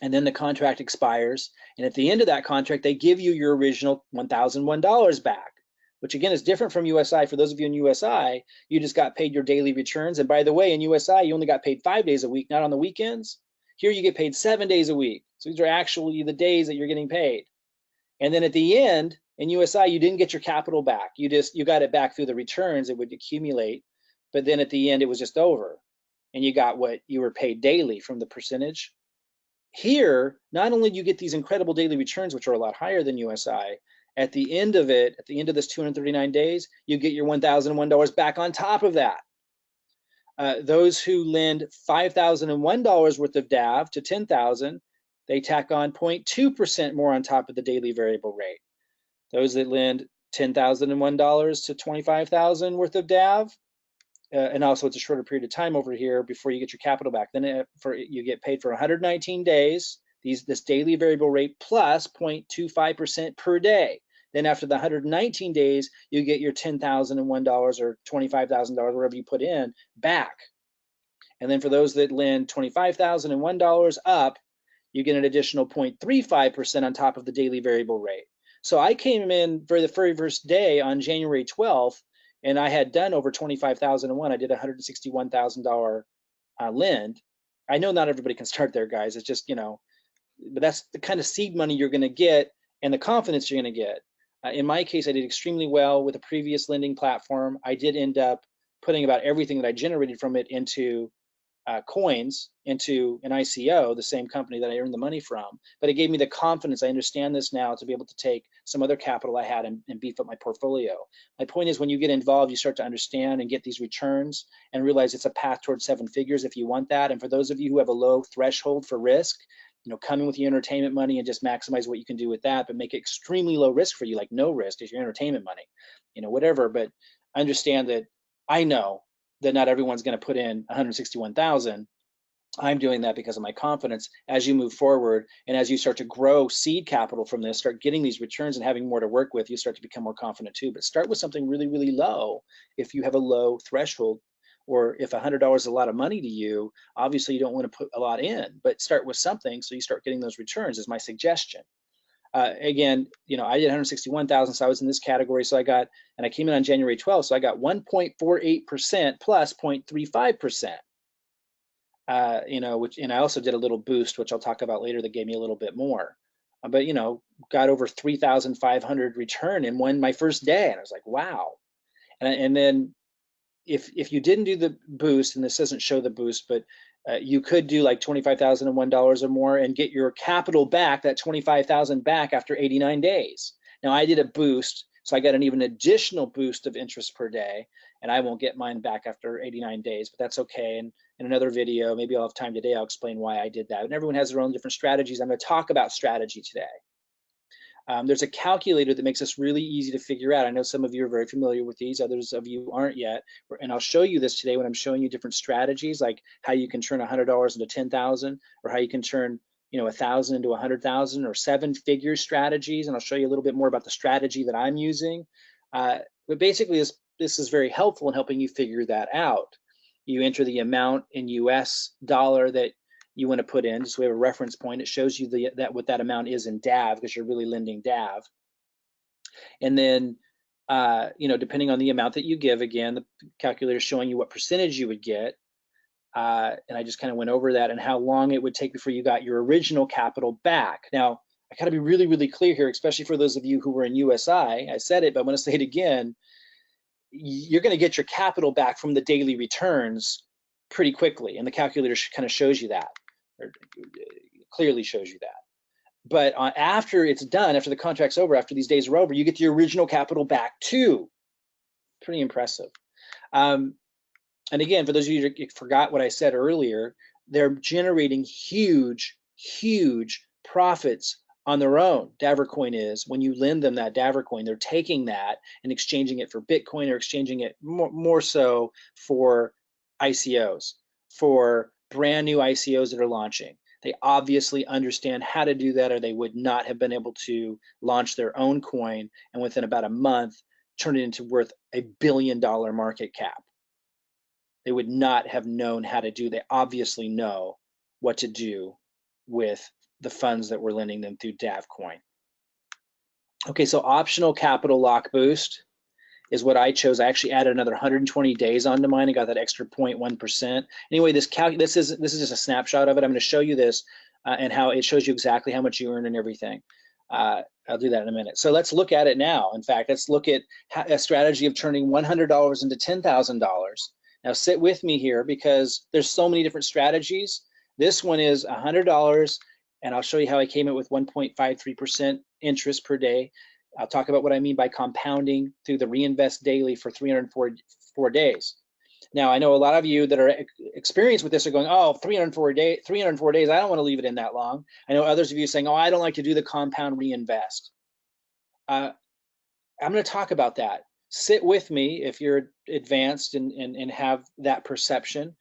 A: And then the contract expires, and at the end of that contract, they give you your original $1,001 back, which again is different from USI. For those of you in USI, you just got paid your daily returns. And by the way, in USI, you only got paid 5 days a week, not on the weekends. Here you get paid 7 days a week. So these are actually the days that you're getting paid. And then at the end, in USI, you didn't get your capital back. You got it back through the returns. It would accumulate, but then at the end, it was just over, and you got what you were paid daily from the percentage. Here, not only do you get these incredible daily returns, which are a lot higher than USI, at the end of it, at the end of this 239 days, you get your $1,001 back on top of that. Those who lend $5,001 worth of DAV to 10,000, they tack on 0.2% more on top of the daily variable rate. Those that lend $10,001 to 25,000 worth of DAV, and also it's a shorter period of time over here before you get your capital back. Then you get paid for 119 days, this daily variable rate plus 0.25% per day. Then after the 119 days, you get your $10,001 or $25,000, whatever you put in, back. And then for those that lend $25,001 up, you get an additional 0.35% on top of the daily variable rate. So I came in for the very first day on January 12th, And I had done over 25,001. I did $161,000 lend. I know not everybody can start there, guys. It's just, but that's the kind of seed money you're going to get and the confidence you're going to get. In my case, I did extremely well with a previous lending platform. I did end up putting about everything that I generated from it into coins, into an ICO, the same company that I earned the money from. But it gave me the confidence. I understand this now to be able to take some other capital I had and beef up my portfolio. My point is, when you get involved, you start to understand and get these returns and realize it's a path towards 7 figures if you want that. And for those of you who have a low threshold for risk, come in with your entertainment money and just maximize what you can do with that, but make it extremely low risk for you, like no risk is your entertainment money, whatever. But understand that I know that not everyone's going to put in 161,000. I'm doing that because of my confidence. As you move forward and as you start to grow seed capital from this, start getting these returns and having more to work with, you start to become more confident too. But start with something really, really low if you have a low threshold. Or if $100 is a lot of money to you, obviously you don't want to put a lot in, but start with something so you start getting those returns is my suggestion. Again, I did 161,000, so I was in this category. So and I came in on January 12th, so I got 1.48% plus 0.35%. And I also did a little boost, which I'll talk about later, that gave me a little bit more. But got over 3,500 return in my first day, and I was like, wow. And then if you didn't do the boost, and this doesn't show the boost, but you could do like $25,001 or more and get your capital back, that 25,000 back after 89 days. Now I did a boost, so I got an even additional boost of interest per day, and I won't get mine back after 89 days, but that's okay. And in another video, maybe I'll have time today, I'll explain why I did that. And everyone has their own different strategies. I'm going to talk about strategy today. There's a calculator that makes this really easy to figure out. I know some of you are very familiar with these, others of you aren't yet. And I'll show you this today when I'm showing you different strategies, like how you can turn $100 into 10,000, or how you can turn 1,000 into 100,000, or 7-figure strategies. And I'll show you a little bit more about the strategy that I'm using. But basically, this is very helpful in helping you figure that out. You enter the amount in US dollar that you want to put in, so we have a reference point. It shows you what that amount is in DAV, because you're really lending DAV. And then, depending on the amount that you give, again, the calculator is showing you what percentage you would get. And I just kind of went over that and how long it would take before you got your original capital back. Now, I got to be really, really clear here, especially for those of you who were in USI. I said it, but I'm going to say it again. You're going to get your capital back from the daily returns pretty quickly, and the calculator kind of shows you that, or clearly shows you that. But after it's done, after the contract's over, after these days are over, you get your original capital back too. Pretty impressive. And again, for those of you who forgot what I said earlier, they're generating huge, huge profits on their own. Davor coin is, when you lend them that Davor coin, they're taking that and exchanging it for Bitcoin, or exchanging it more so for ICOs, for brand new ICOs that are launching. They obviously understand how to do that, or they would not have been able to launch their own coin and within about a month turn it into worth $1 billion market cap. They would not have known how to do. They obviously know what to do with the funds that we're lending them through DAV coin. Okay, so optional capital lock boost is what I chose. I actually added another 120 days onto mine and got that extra 0.1%. Anyway, this is just a snapshot of it. I'm going to show you this and how it shows you exactly how much you earn and everything. I'll do that in a minute. So let's look at it now. In fact, let's look at a strategy of turning $100 into $10,000. Now sit with me here, because there's so many different strategies. This one is $100, and I'll show you how I came up with 1.53% interest per day. I'll talk about what I mean by compounding through the reinvest daily for 304 days. Now, I know a lot of you that are experienced with this are going, oh, 304 days, I don't want to leave it in that long. I know others of you saying, oh, I don't like to do the compound reinvest. I'm going to talk about that. Sit with me if you're advanced and have that perception.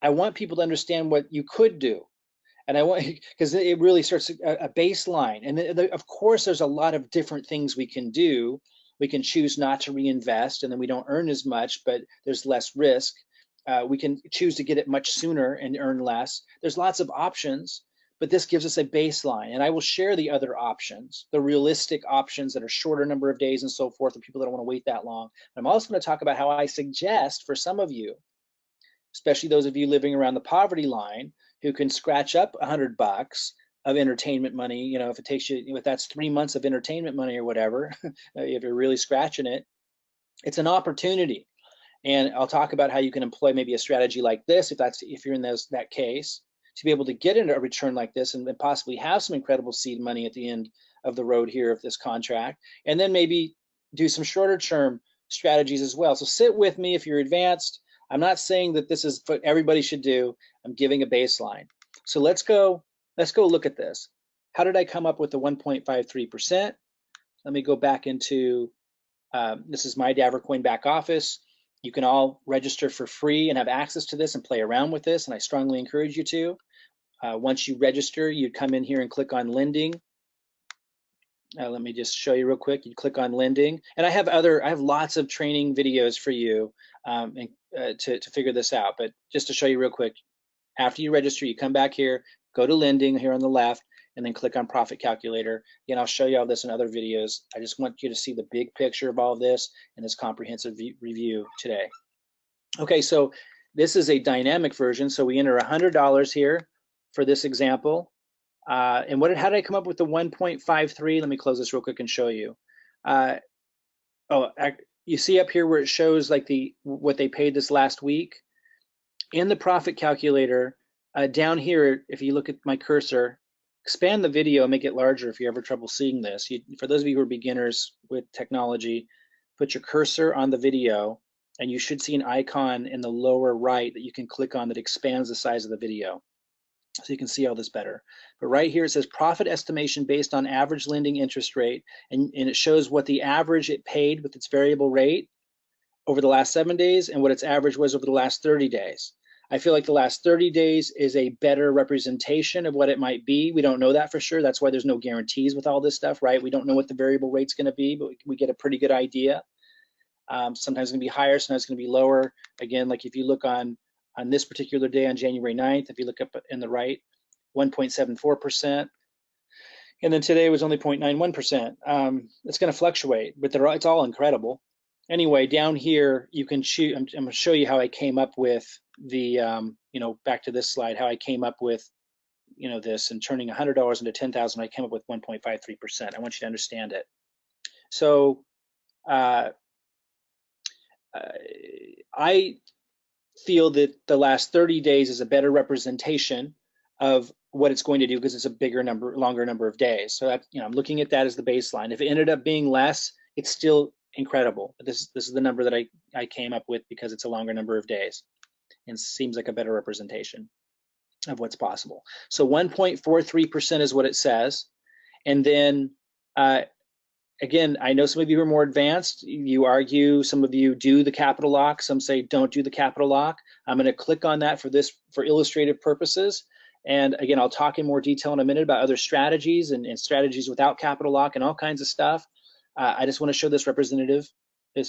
A: I want people to understand what you could do. And I want, because it really starts a baseline. And of course, there's a lot of different things we can do. We can choose not to reinvest, and then we don't earn as much, but there's less risk. We can choose to get it much sooner and earn less. There's lots of options, but this gives us a baseline. And I will share the other options, the realistic options that are shorter number of days and so forth, for people that don't want to wait that long. I'm also going to talk about how I suggest for some of you, especially those of you living around the poverty line, who can scratch up $100 of entertainment money. You know, if it takes you, if that's 3 months of entertainment money or whatever, if you're really scratching it, it's an opportunity. And I'll talk about how you can employ maybe a strategy like this, if you're in that case, to be able to get into a return like this and possibly have some incredible seed money at the end of the road here of this contract, and then maybe do some shorter term strategies as well. So sit with me if you're advanced. I'm not saying that this is what everybody should do. I'm giving a baseline. So let's go look at this. How did I come up with the 1.53%? Let me go back into, this is my Davor Coin back office. You can all register for free and have access to this and play around with this, and I strongly encourage you to. Once you register, you'd come in here and click on lending. Let me just show you real quick. You click on lending, and I have lots of training videos for you to figure this out. But just to show you real quick, after you register, you come back here, go to lending here on the left, and then click on profit calculator. Again, I'll show you all this in other videos. I just want you to see the big picture of all of this in this comprehensive review today. Okay, so this is a dynamic version. So we enter $100 here for this example. And how did I come up with the 1.53? Let me close this real quick and show you. You see up here where it shows like what they paid this last week? In the profit calculator, down here, if you look at my cursor, expand the video and make it larger if you have trouble seeing this. For those of you who are beginners with technology, put your cursor on the video and you should see an icon in the lower right that you can click on that expands the size of the video, so you can see all this better. But right here it says profit estimation based on average lending interest rate, and it shows what the average it paid with its variable rate over the last 7 days and what its average was over the last 30 days. I feel like the last 30 days is a better representation of what it might be. We don't know that for sure. That's why there's no guarantees with all this stuff, right? We don't know what the variable rate's going to be, but we get a pretty good idea. Sometimes it's going to be higher, sometimes it's going to be lower. Again, like if you look on this particular day on January 9th, if you look up in the right, 1.74%. And then today was only 0.91%. It's going to fluctuate, but it's all incredible. Anyway, down here, you can choose. I'm going to show you how I came up with the, back to this slide, how I came up with, this and turning $100 into 10,000. I came up with 1.53%. I want you to understand it. So I feel that the last 30 days is a better representation of what it's going to do because it's a longer number of days. So that, I'm looking at that as the baseline. If it ended up being less, it's still incredible. But this is the number that I came up with because it's a longer number of days and seems like a better representation of what's possible. So 1.43% is what it says. And then again, I know some of you are more advanced. You argue, some of you do the capital lock, some say don't do the capital lock. I'm going to click on that for illustrative purposes. And again, I'll talk in more detail in a minute about other strategies and strategies without capital lock and all kinds of stuff. I just want to show this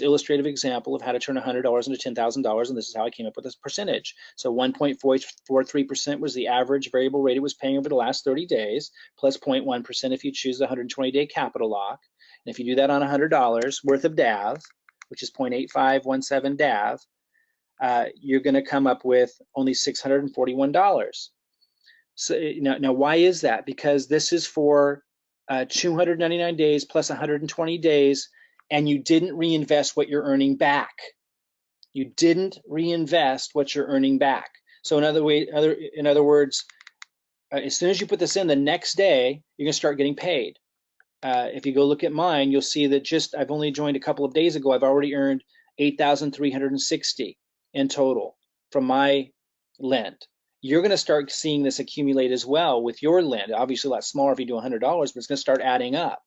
A: illustrative example of how to turn $100 into $10,000, and this is how I came up with this percentage. So 1.43% was the average variable rate it was paying over the last 30 days, plus 0.1% if you choose the 120-day capital lock. And if you do that on $100 worth of DAV, which is 0.8517 DAV, you're going to come up with only $641. So now why is that? Because this is for 299 days plus 120 days, and you didn't reinvest what you're earning back. You didn't reinvest what you're earning back. So in other words, as soon as you put this in, the next day you're going to start getting paid. If you go look at mine, you'll see that I've only joined a couple of days ago. I've already earned $8,360 in total from my lend. You're going to start seeing this accumulate as well with your lend. Obviously a lot smaller if you do $100, but it's going to start adding up.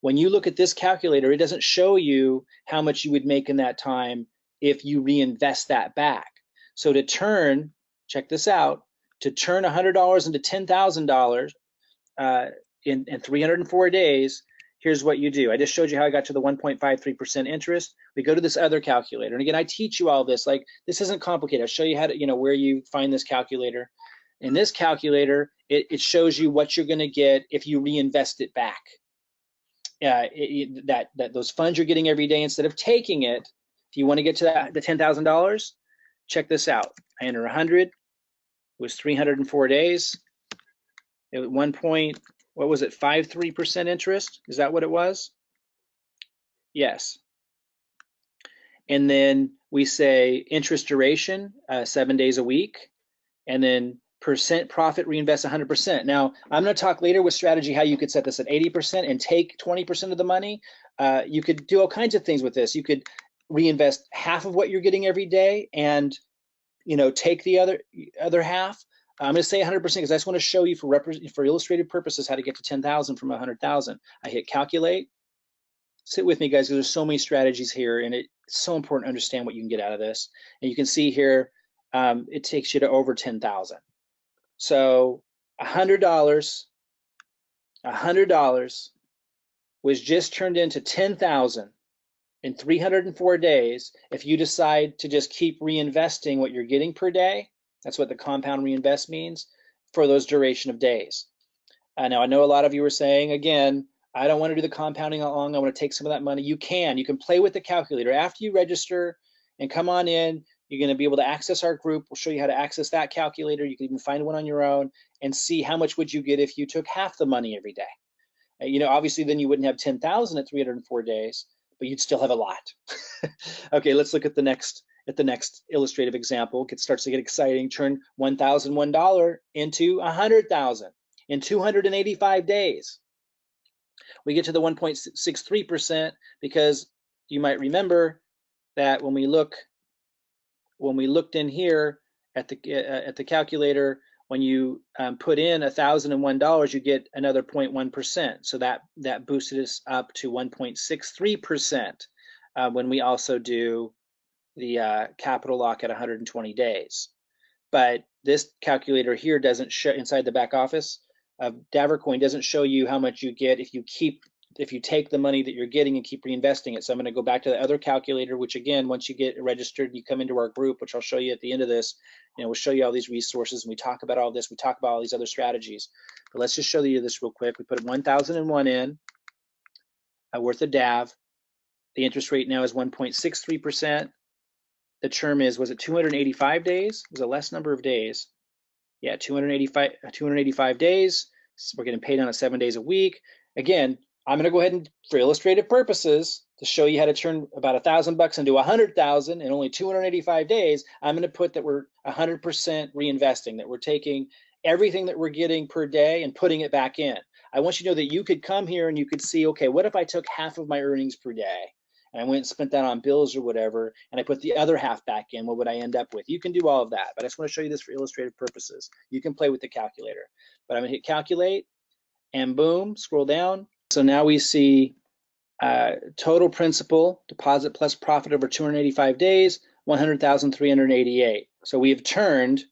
A: When you look at this calculator, it doesn't show you how much you would make in that time if you reinvest that back. So check this out, to turn $100 into $10,000 in 304 days, here's what you do. I just showed you how I got to the 1.53% interest. We go to this other calculator. And again, I teach you all this. Like, this isn't complicated. I'll show you how to, where you find this calculator. In this calculator, it shows you what you're going to get if you reinvest it back. That those funds you're getting every day, instead of taking it, if you want to get to the $10,000, check this out. I enter 100. It was 304 days. It was 53% interest? Is that what it was? Yes. And then we say interest duration, 7 days a week, and then percent profit reinvest 100%. Now, I'm going to talk later with strategy how you could set this at 80% and take 20% of the money. You could do all kinds of things with this. You could reinvest half of what you're getting every day and take the other half. I'm going to say 100% because I just want to show you for illustrative purposes how to get to 10,000 from 100,000. I hit calculate. Sit with me, guys, because there's so many strategies here, and it's so important to understand what you can get out of this. And you can see here, it takes you to over 10,000. So $100 was just turned into 10,000 in 304 days if you decide to just keep reinvesting what you're getting per day. That's what the compound reinvest means for those duration of days. Now, I know a lot of you are saying, again, I don't want to do the compounding all along. I want to take some of that money. You can play with the calculator. After you register and come on in, you're going to be able to access our group. We'll show you how to access that calculator. You can even find one on your own and see how much would you get if you took half the money every day. Obviously then you wouldn't have 10,000 at 304 days, but you'd still have a lot. Okay, let's look at the next illustrative example. It starts to get exciting. Turn $1,001 into 100,000 in 285 days. We get to the 1.63% because you might remember that when we looked in here at the calculator, when you put in $1,001, you get another 0.1%. So that boosted us up to 1.63% when we also do the capital lock at 120 days. But this calculator here doesn't show, inside the back office of Davor Coin, doesn't show you how much you get if you take the money that you're getting and keep reinvesting it. So I'm going to go back to the other calculator, which again, once you get registered, you come into our group, which I'll show you at the end of this. We'll show you all these resources, and we talk about all this. We talk about all these other strategies. But let's just show you this real quick. We put 1,001 in, worth of DAV. The interest rate now is 1.63%. The term was it 285 days? It was a less number of days. Yeah, 285 days. So we're getting paid on it 7 days a week. Again, I'm going to go ahead and, for illustrative purposes, to show you how to turn about $1,000 into 100,000 in only 285 days, I'm going to put that we're 100% reinvesting, that we're taking everything that we're getting per day and putting it back in. I want you to know that you could come here and you could see, okay, what if I took half of my earnings per day and I went and spent that on bills or whatever, and I put the other half back in, what would I end up with? You can do all of that, but I just want to show you this for illustrative purposes. You can play with the calculator, but I'm going to hit calculate, and boom, scroll down. So now we see total principal, deposit plus profit over 285 days, 100,388. So we have turned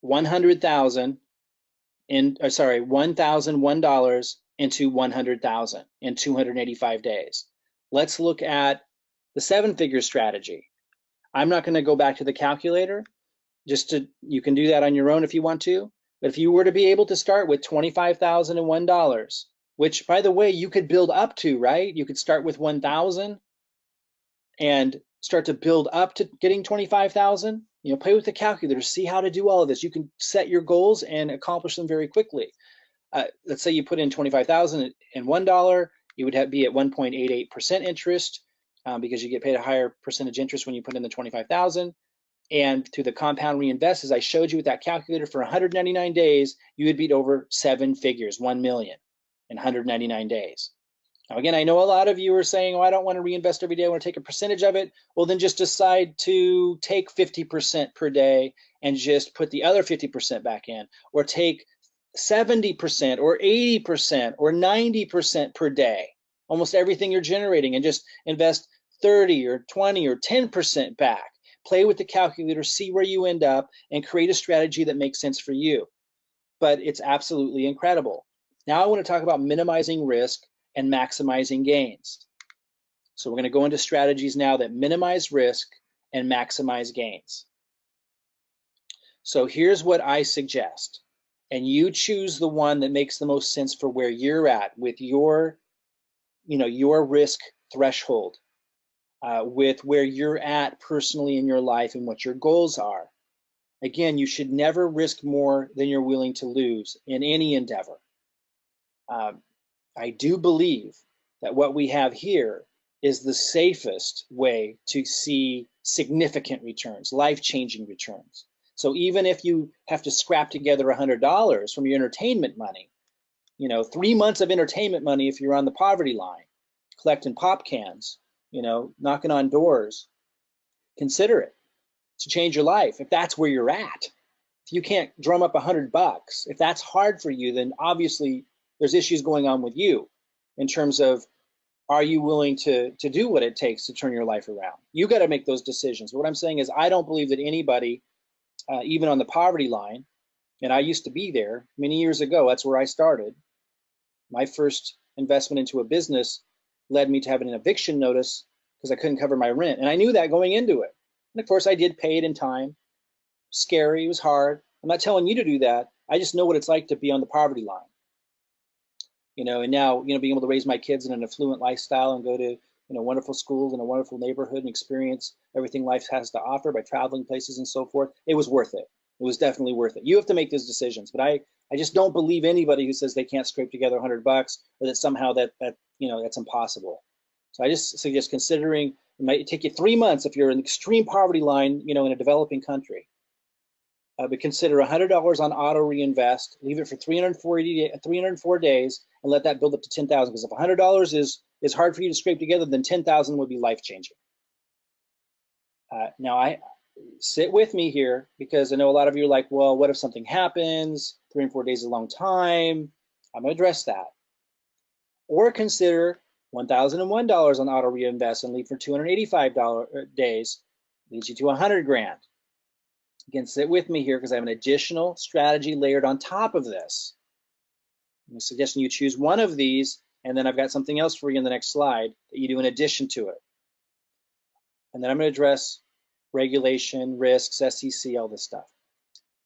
A: $1,001 into 100,000 in 285 days. Let's look at the 7-figure strategy. I'm not going to go back to the calculator. You can do that on your own if you want to. But if you were to be able to start with $25,001, which, by the way, you could build up to, right? You could start with 1,000 and start to build up to getting 25,000. Play with the calculator, see how to do all of this. You can set your goals and accomplish them very quickly. Let's say you put in $25,001, you would be at 1.88% interest because you get paid a higher percentage interest when you put in the 25,000. And through the compound reinvest, as I showed you with that calculator, for 199 days, you would beat over 7 figures, 1 million in 199 days. Now, again, I know a lot of you are saying, oh, I don't want to reinvest every day, I want to take a percentage of it. Well, then just decide to take 50% per day and just put the other 50% back in, or take 70% or 80% or 90% per day, almost everything you're generating, and just invest 30 or 20 or 10% back. Play with the calculator, see where you end up, and create a strategy that makes sense for you. But it's absolutely incredible. Now I want to talk about minimizing risk and maximizing gains. So we're going to go into strategies now that minimize risk and maximize gains. So here's what I suggest, and you choose the one that makes the most sense for where you're at with your, your risk threshold, with where you're at personally in your life and what your goals are. Again, you should never risk more than you're willing to lose in any endeavor. I do believe that what we have here is the safest way to see significant returns, life-changing returns. So even if you have to scrap together $100 from your entertainment money, 3 months of entertainment money if you're on the poverty line, collecting pop cans, knocking on doors, consider it to change your life if that's where you're at. If you can't drum up $100, if that's hard for you, then obviously there's issues going on with you in terms of, are you willing to do what it takes to turn your life around? You got to make those decisions. But what I'm saying is, I don't believe that anybody, even on the poverty line, and I used to be there many years ago, that's where I started. My first investment into a business led me to having an eviction notice because I couldn't cover my rent. And I knew that going into it. And of course, I did pay it in time. Scary, it was hard. I'm not telling you to do that. I just know what it's like to be on the poverty line. And now, being able to raise my kids in an affluent lifestyle and go to, wonderful schools in a wonderful neighborhood and experience everything life has to offer by traveling places and so forth, it was worth it. It was definitely worth it. You have to make those decisions, but I just don't believe anybody who says they can't scrape together $100 or that somehow that's impossible. So I just suggest considering, it might take you 3 months if you're in the extreme poverty line, in a developing country. But consider $100 on auto reinvest, leave it for 304 days, and let that build up to 10,000. Because if $100 is hard for you to scrape together, then 10,000 would be life changing. Now, I sit with me here because I know a lot of you are like, well, what if something happens? 3 and 4 days is a long time. I'm going to address that. Or consider $1,001 on auto reinvest and leave for 285 days, leads you to 100 grand. Again, sit with me here because I have an additional strategy layered on top of this. I'm suggesting you choose one of these, and then I've got something else for you in the next slide that you do in addition to it. And then I'm going to address regulation, risks, SEC, all this stuff.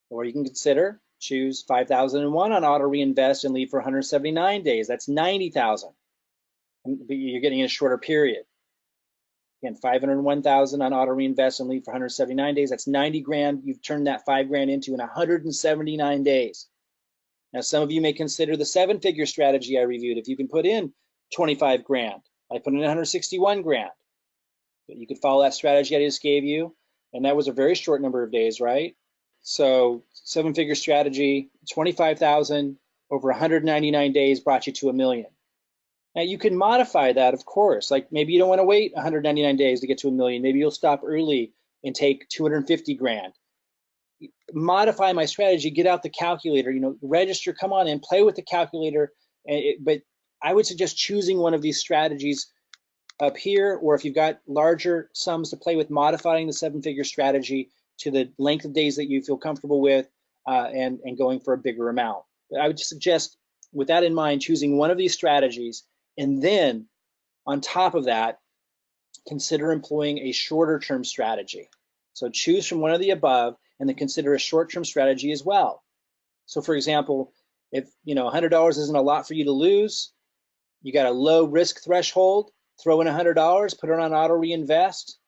A: Or you can consider, choose 5,001 on auto reinvest and leave for 179 days. That's 90,000. You're getting in a shorter period. Again, 501,000 on auto reinvest and leave for 179 days. That's 90 grand. You've turned that 5 grand into in 179 days. Now, some of you may consider the 7-figure strategy I reviewed. If you can put in 25 grand, I put in 161 grand. But you could follow that strategy I just gave you, and that was a very short number of days, right? So 7-figure strategy, 25,000 over 199 days brought you to $1 million. Now you can modify that, of course. Like maybe you don't want to wait 199 days to get to $1 million. Maybe you'll stop early and take 250 grand. Modify my strategy, get out the calculator, register, come on in, play with the calculator. But I would suggest choosing one of these strategies up here, or if you've got larger sums to play with, modifying the 7-figure strategy to the length of days that you feel comfortable with, and going for a bigger amount. But I would suggest, with that in mind, choosing one of these strategies, and then on top of that, consider employing a shorter term strategy. So choose from one of the above, and then consider a short-term strategy as well. So for example, if $100 isn't a lot for you to lose, you got a low risk threshold, throw in $100, put it on auto reinvest,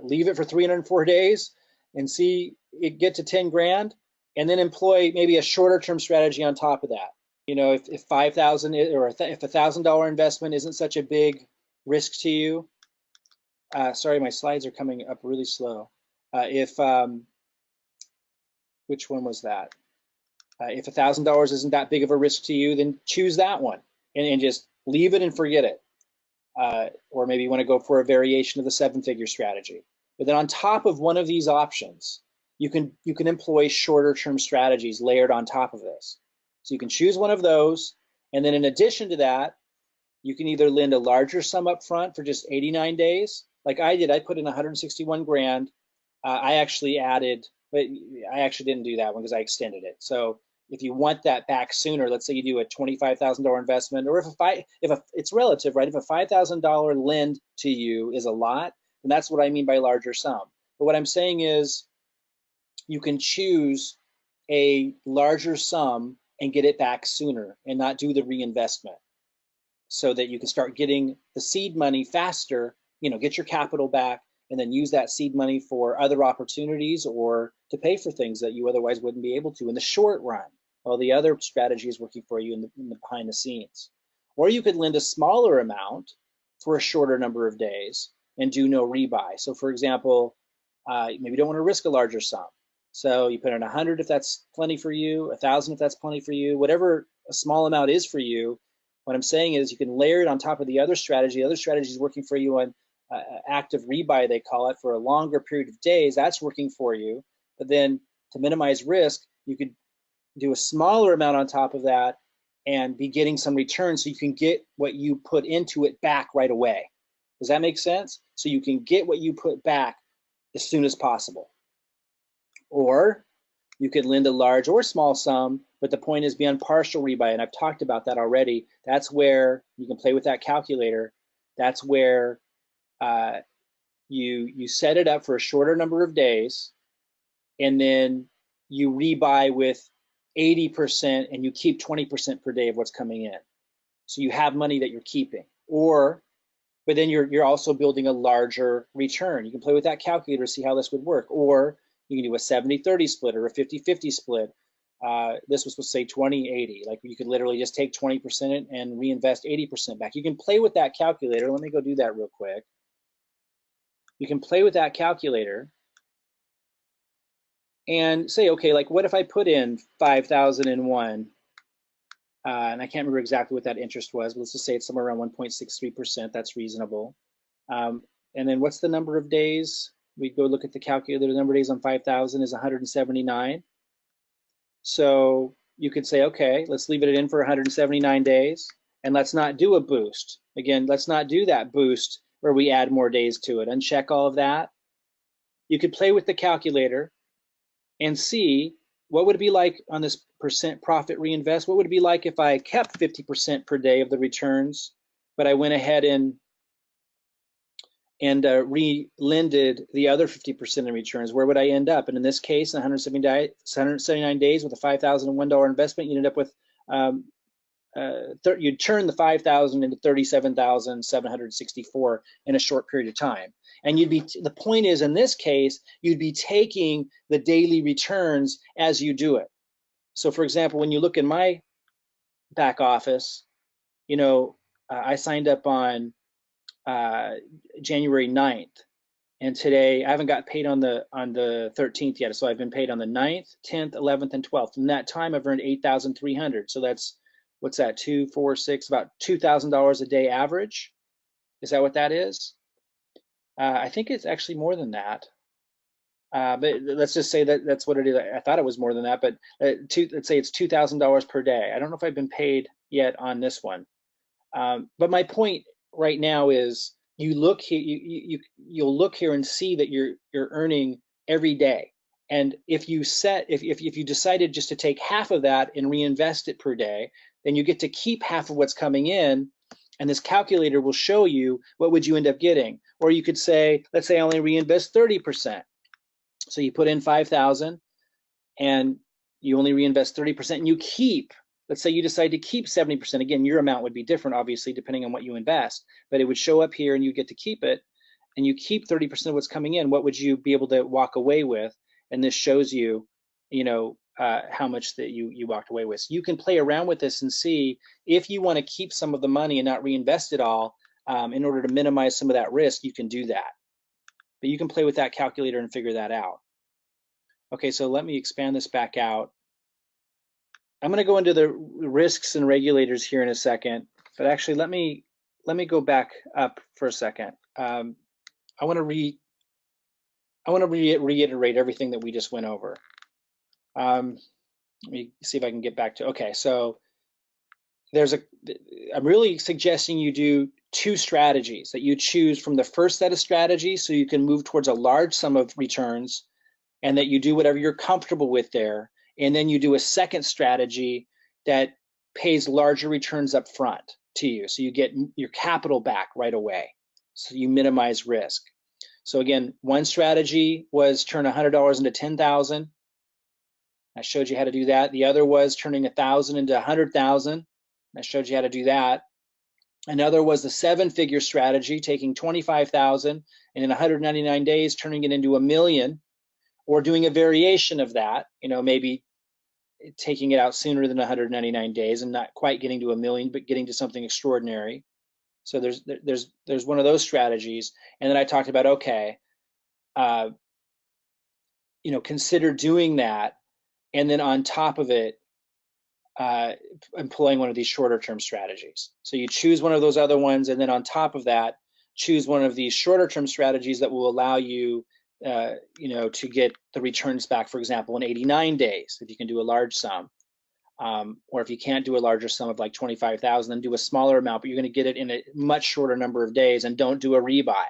A: leave it for 304 days, and see it get to 10 grand, and then employ maybe a shorter term strategy on top of that. If 5,000 or if $1,000 investment isn't such a big risk to you, sorry, my slides are coming up really slow. Which one was that? If $1,000 isn't that big of a risk to you, then choose that one and just leave it and forget it. Or maybe you want to go for a variation of the 7-figure strategy. But then on top of one of these options, you can employ shorter term strategies layered on top of this. So you can choose one of those, and then in addition to that, you can either lend a larger sum up front for just 89 days, like I did. I put in 161 grand. I actually added, but I actually didn't do that one because I extended it. So if you want that back sooner, let's say you do a $25,000 investment, or it's relative, right? If a $5,000 lend to you is a lot, then that's what I mean by larger sum. But what I'm saying is, you can choose a larger sum and get it back sooner and not do the reinvestment, so that you can start getting the seed money faster, get your capital back, and then use that seed money for other opportunities or to pay for things that you otherwise wouldn't be able to in the short run, while the other strategy is working for you in the behind the scenes. Or you could lend a smaller amount for a shorter number of days and do no rebuy. So for example, maybe you don't want to risk a larger sum. So you put in 100 if that's plenty for you, 1,000 if that's plenty for you, whatever a small amount is for you. What I'm saying is you can layer it on top of the other strategy. The other strategy is working for you on active rebuy, they call it, for a longer period of days. That's working for you. But then to minimize risk, you could do a smaller amount on top of that and be getting some return so you can get what you put into it back right away. Does that make sense? So you can get what you put back as soon as possible. Or you could lend a large or small sum, but the point is be on partial rebuy, and I've talked about that already. That's where you can play with that calculator. That's where you set it up for a shorter number of days, and then you rebuy with 80% and you keep 20% per day of what's coming in. So you have money that you're keeping. But then you're also building a larger return. You can play with that calculator to see how this would work. Or you can do a 70-30 split or a 50-50 split. This was supposed to say 20-80. Like you could literally just take 20% and reinvest 80% back. You can play with that calculator. Let me go do that real quick. You can play with that calculator and say, okay, like what if I put in 5,001, and I can't remember exactly what that interest was, but let's just say it's somewhere around 1.63%. That's reasonable. And then what's the number of days? We go look at the calculator. The number of days on 5,000 is 179. So you could say, okay, let's leave it in for 179 days, and let's not do a boost. Again, let's not do that boost where we add more days to it. Uncheck all of that. You could play with the calculator and see what would it be like on this percent profit reinvest. What would it be like if I kept 50% per day of the returns, but I went ahead and re-lended the other 50% in returns? Where would I end up? And in this case, 179 days with a $5,001 investment, you end up with you'd turn the 5,000 into 37,764 in a short period of time. And the point is, in this case, you'd be taking the daily returns as you do it. So for example, when you look in my back office, I signed up on January 9th, and today I haven't got paid on the 13th yet. So I've been paid on the 9th, 10th, 11th, and 12th. In that time, I've earned 8,300. So that's, what's that, 2, 4, 6, about $2,000 a day average. Is that what that is? I think it's actually more than that. But let's just say that that's what it is. I thought it was more than that, but let's say it's $2,000 per day. I don't know if I've been paid yet on this one. But my point right now is, you look here, you'll look here and see that you're earning every day. And if you decided just to take half of that and reinvest it per day, then you get to keep half of what's coming in, and this calculator will show you what would you end up getting. Or you could say, let's say I only reinvest 30%. So you put in 5,000 and you only reinvest 30%, and you keep, let's say you decide to keep 70%. Again, your amount would be different, obviously, depending on what you invest, but it would show up here and you get to keep it, and you keep 30% of what's coming in. What would you be able to walk away with? And this shows you, how much that you walked away with. So you can play around with this and see if you want to keep some of the money and not reinvest it all in order to minimize some of that risk. You can do that, but you can play with that calculator and figure that out. Okay, so let me expand this back out. I'm going to go into the risks and regulators here in a second, but actually let me go back up for a second. I want to reiterate everything that we just went over. Let me see if I can get back to, okay, so I'm really suggesting you do two strategies, that you choose from the first set of strategies so you can move towards a large sum of returns, and that you do whatever you're comfortable with there. And then you do a second strategy that pays larger returns up front to you, so you get your capital back right away, so you minimize risk. So again, one strategy was turn $100 into 10,000. I showed you how to do that. The other was turning 1,000 into 100,000. I showed you how to do that. Another was the 7-figure strategy, taking 25,000 and in 199 days turning it into 1,000,000, or doing a variation of that, maybe taking it out sooner than 199 days and not quite getting to 1,000,000, but getting to something extraordinary. So there's one of those strategies. And then I talked about, okay, consider doing that, and then on top of it, employing one of these shorter term strategies. So you choose one of those other ones, and then on top of that, choose one of these shorter term strategies that will allow you, to get the returns back, for example, in 89 days, if you can do a large sum. Or if you can't do a larger sum of like 25,000, then do a smaller amount, but you're going to get it in a much shorter number of days, and don't do a rebuy.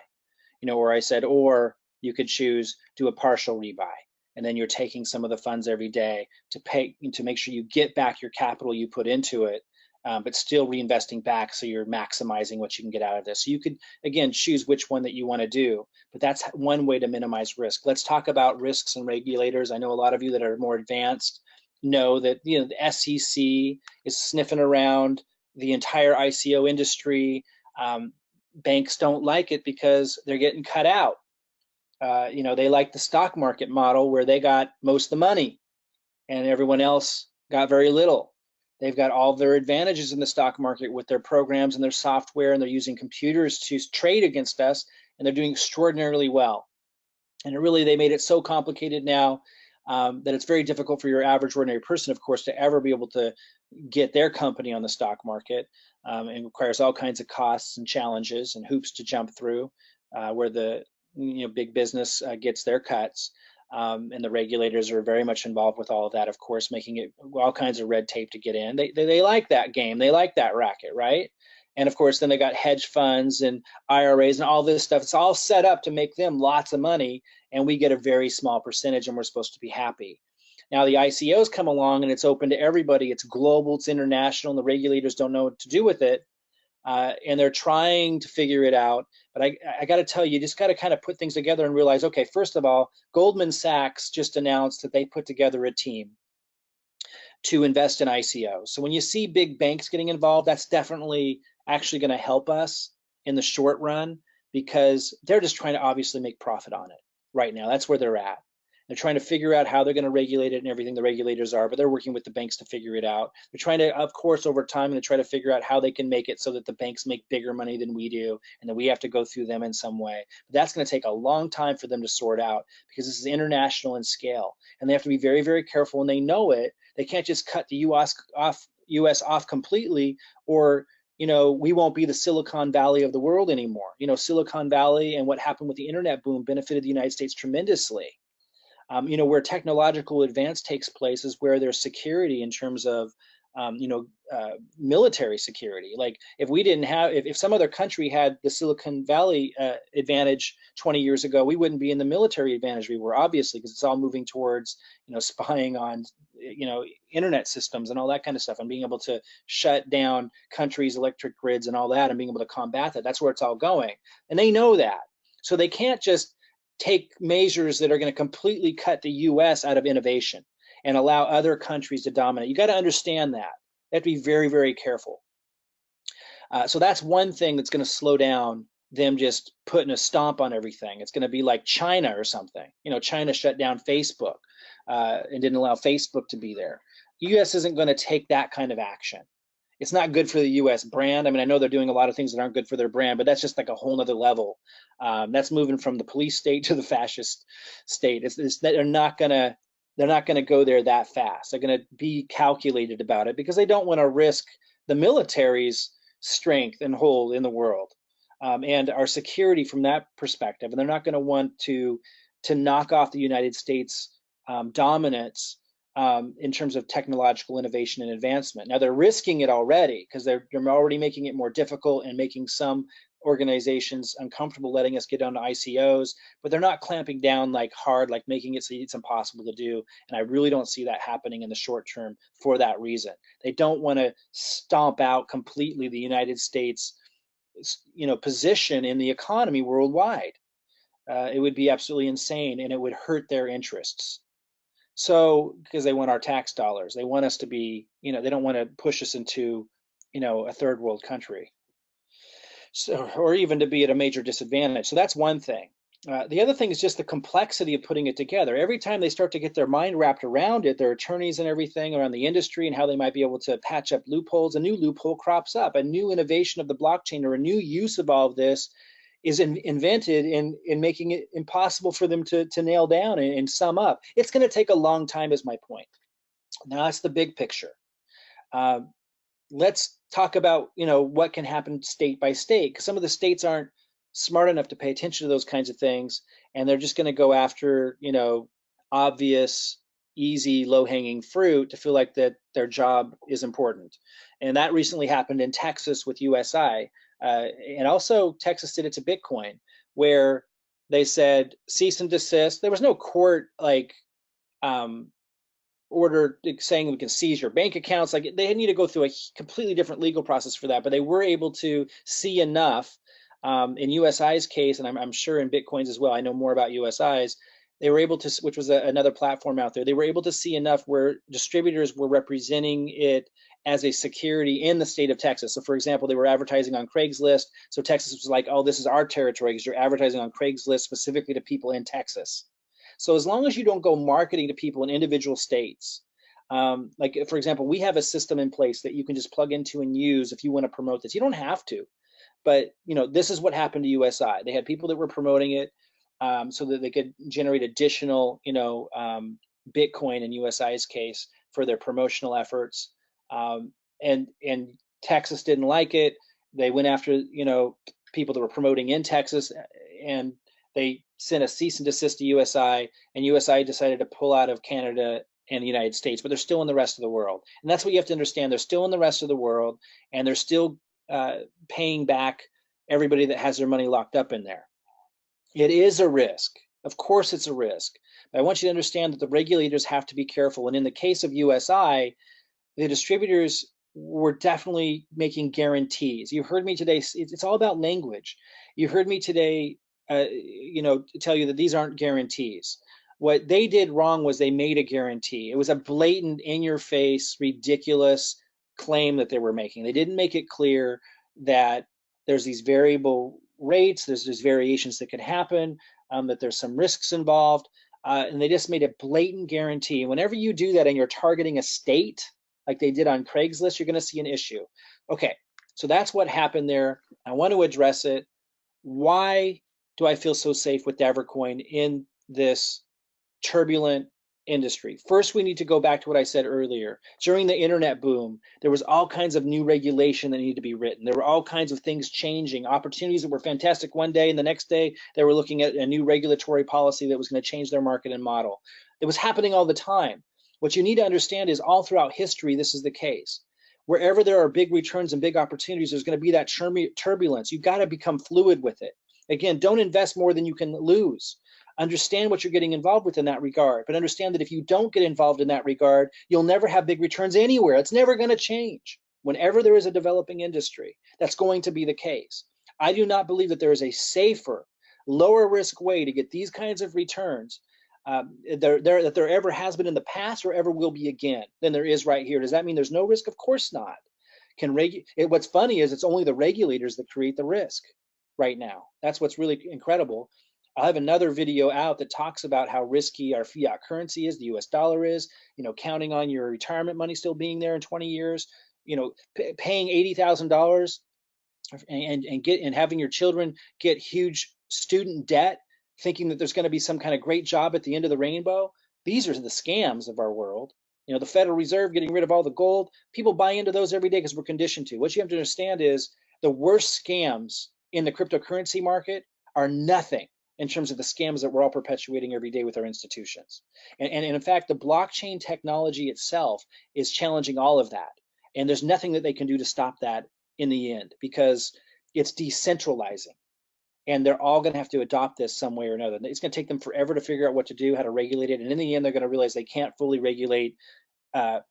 A: Where I said, or you could choose do a partial rebuy, and then you're taking some of the funds every day to make sure you get back your capital you put into it, but still reinvesting back, so you're maximizing what you can get out of this. So you could, again, choose which one that you want to do, but that's one way to minimize risk. Let's talk about risks and regulators. I know a lot of you that are more advanced know that the SEC is sniffing around the entire ICO industry. Banks don't like it because they're getting cut out. They like the stock market model where they got most of the money and everyone else got very little. They've got all their advantages in the stock market with their programs and their software, and they're using computers to trade against us, and they're doing extraordinarily well. And they made it so complicated now that it's very difficult for your average ordinary person, of course, to ever be able to get their company on the stock market. It requires all kinds of costs and challenges and hoops to jump through, where the big business gets their cuts, and the regulators are very much involved with all of that, of course, making it all kinds of red tape to get in. They like that game, they like that racket, right? And of course, then they got hedge funds and IRAs and all this stuff. It's all set up to make them lots of money, and we get a very small percentage, and we're supposed to be happy. Now the ICOs come along, and it's open to everybody. It's global, it's international, and the regulators don't know what to do with it. And they're trying to figure it out. But I got to tell you, just got to kind of put things together and realize, okay, first of all, Goldman Sachs just announced that they put together a team to invest in ICOs. So when you see big banks getting involved, that's definitely actually going to help us in the short run, because they're just trying to obviously make profit on it right now. That's where they're at. They're trying to figure out how they're going to regulate it and everything. The regulators are, but they're working with the banks to figure it out. They're trying to, of course, over time, and try to figure out how they can make it so that the banks make bigger money than we do, and that we have to go through them in some way. But that's going to take a long time for them to sort out, because this is international in scale, and they have to be very, very careful, and they know it. They can't just cut the US off completely, or we won't be the Silicon Valley of the world anymore. Silicon Valley and what happened with the internet boom benefited the United States tremendously. Where technological advance takes place is where there's security in terms of, military security. Like if we didn't have, if some other country had the Silicon Valley advantage 20 years ago, we wouldn't be in the military advantage we were, obviously, because it's all moving towards, spying on, internet systems and all that kind of stuff, and being able to shut down countries' electric grids and all that, and being able to combat that. That's where it's all going. And they know that. So they can't just take measures that are going to completely cut the US out of innovation and allow other countries to dominate. You got to understand that. You have to be very, very careful. So that's one thing that's going to slow down them just putting a stomp on everything. It's going to be like China or something. China shut down Facebook and didn't allow Facebook to be there. The US isn't going to take that kind of action. It's not good for the US brand. I mean, I know they're doing a lot of things that aren't good for their brand, but that's just like a whole nother level. That's moving from the police state to the fascist state. They're not gonna go there that fast. They're gonna be calculated about it, because they don't want to risk the military's strength and hold in the world, and our security from that perspective. And they're not going to want to knock off the United States dominance in terms of technological innovation and advancement. Now they're risking it already, because they're already making it more difficult and making some organizations uncomfortable letting us get onto ICOs, but they're not clamping down like hard, like making it so it's impossible to do. And I really don't see that happening in the short term for that reason. They don't want to stomp out completely the United States, position in the economy worldwide. It would be absolutely insane, and it would hurt their interests. So, because they want our tax dollars, they want us to be, they don't want to push us into, a third world country. So, or even to be at a major disadvantage. So that's one thing. The other thing is just the complexity of putting it together. Every time they start to get their mind wrapped around it, their attorneys and everything around the industry and how they might be able to patch up loopholes, a new loophole crops up, a new innovation of the blockchain or a new use of all of this is invented in making it impossible for them to nail down and sum up. It's going to take a long time, is my point. Now that's the big picture. Uh, let's talk about what can happen state by state, because some of the states aren't smart enough to pay attention to those kinds of things, and they're just going to go after obvious, easy, low-hanging fruit to feel like that their job is important. And that recently happened in Texas with USI, and also Texas did it to Bitcoin, where they said cease and desist. There was no court order saying we can seize your bank accounts. Like, they need to go through a completely different legal process for that, but they were able to see enough in USI's case, and I'm sure in Bitcoin's as well. I know more about USI's. They were able to, which was another platform out there, they were able to see enough where distributors were representing it as a security in the state of Texas. So for example, they were advertising on Craigslist. So Texas was like, oh, this is our territory because you're advertising on Craigslist specifically to people in Texas. So as long as you don't go marketing to people in individual states, like for example, we have a system in place that you can just plug into and use if you want to promote this. You don't have to, but this is what happened to USI. They had people that were promoting it so that they could generate additional, Bitcoin in USI's case for their promotional efforts. And Texas didn't like it. They went after, people that were promoting in Texas, and they sent a cease and desist to USI, and USI decided to pull out of Canada and the United States, but they're still in the rest of the world. And that's what you have to understand. They're still in the rest of the world, and they're still paying back everybody that has their money locked up in there. It is a risk. Of course, it's a risk. But I want you to understand that the regulators have to be careful. And in the case of USI, the distributors were definitely making guarantees. You heard me today. It's all about language. You heard me today tell you that these aren't guarantees. What they did wrong was they made a guarantee. It was a blatant, in-your-face, ridiculous claim that they were making. They didn't make it clear that there's these variable rates, there's variations that can happen, that there's some risks involved, and they just made a blatant guarantee. Whenever you do that and you're targeting a state, like they did on Craigslist, you're going to see an issue. Okay, so that's what happened there. I want to address it. Why do I feel so safe with Davor Coin in this turbulent industry? First, we need to go back to what I said earlier. During the internet boom, there was all kinds of new regulation that needed to be written. There were all kinds of things changing, opportunities that were fantastic one day, and the next day they were looking at a new regulatory policy that was going to change their market and model. It was happening all the time. What you need to understand is all throughout history, this is the case. Wherever there are big returns and big opportunities, there's going to be that turbulence. You've got to become fluid with it. Again, don't invest more than you can lose. Understand what you're getting involved with in that regard, but understand that if you don't get involved in that regard, you'll never have big returns anywhere. It's never going to change. Whenever there is a developing industry, that's going to be the case. I do not believe that there is a safer, lower risk way to get these kinds of returns that there ever has been in the past or ever will be again than there is right here. Does that mean there's no risk? Of course not. What's funny is it's only the regulators that create the risk right now. That's what's really incredible. I'll have another video out that talks about how risky our fiat currency is, the US dollar is, counting on your retirement money still being there in 20 years, paying $80,000 and having your children get huge student debt, thinking that there's going to be some kind of great job at the end of the rainbow. These are the scams of our world. The Federal Reserve getting rid of all the gold. People buy into those every day because we're conditioned to. What you have to understand is the worst scams in the cryptocurrency market are nothing in terms of the scams that we're all perpetuating every day with our institutions. And in fact, the blockchain technology itself is challenging all of that. And there's nothing that they can do to stop that in the end, because it's decentralizing. And they're all going to have to adopt this some way or another. It's going to take them forever to figure out what to do, how to regulate it. And in the end, they're going to realize they can't fully regulate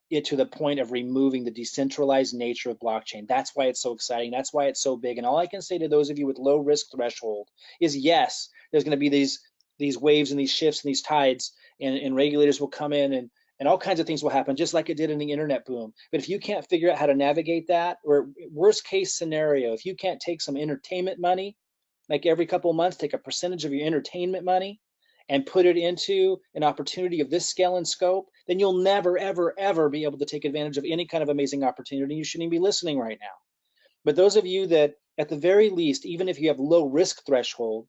A: it to the point of removing the decentralized nature of blockchain. That's why it's so exciting. That's why it's so big. And all I can say to those of you with low risk threshold is, yes, there's going to be these waves and these shifts and these tides and regulators will come in and all kinds of things will happen, just like it did in the internet boom. But if you can't figure out how to navigate that, or worst case scenario, if you can't take some entertainment money, like every couple of months, take a percentage of your entertainment money and put it into an opportunity of this scale and scope, then you'll never, ever, ever be able to take advantage of any kind of amazing opportunity. You shouldn't even be listening right now. But those of you that, at the very least, even if you have low risk threshold,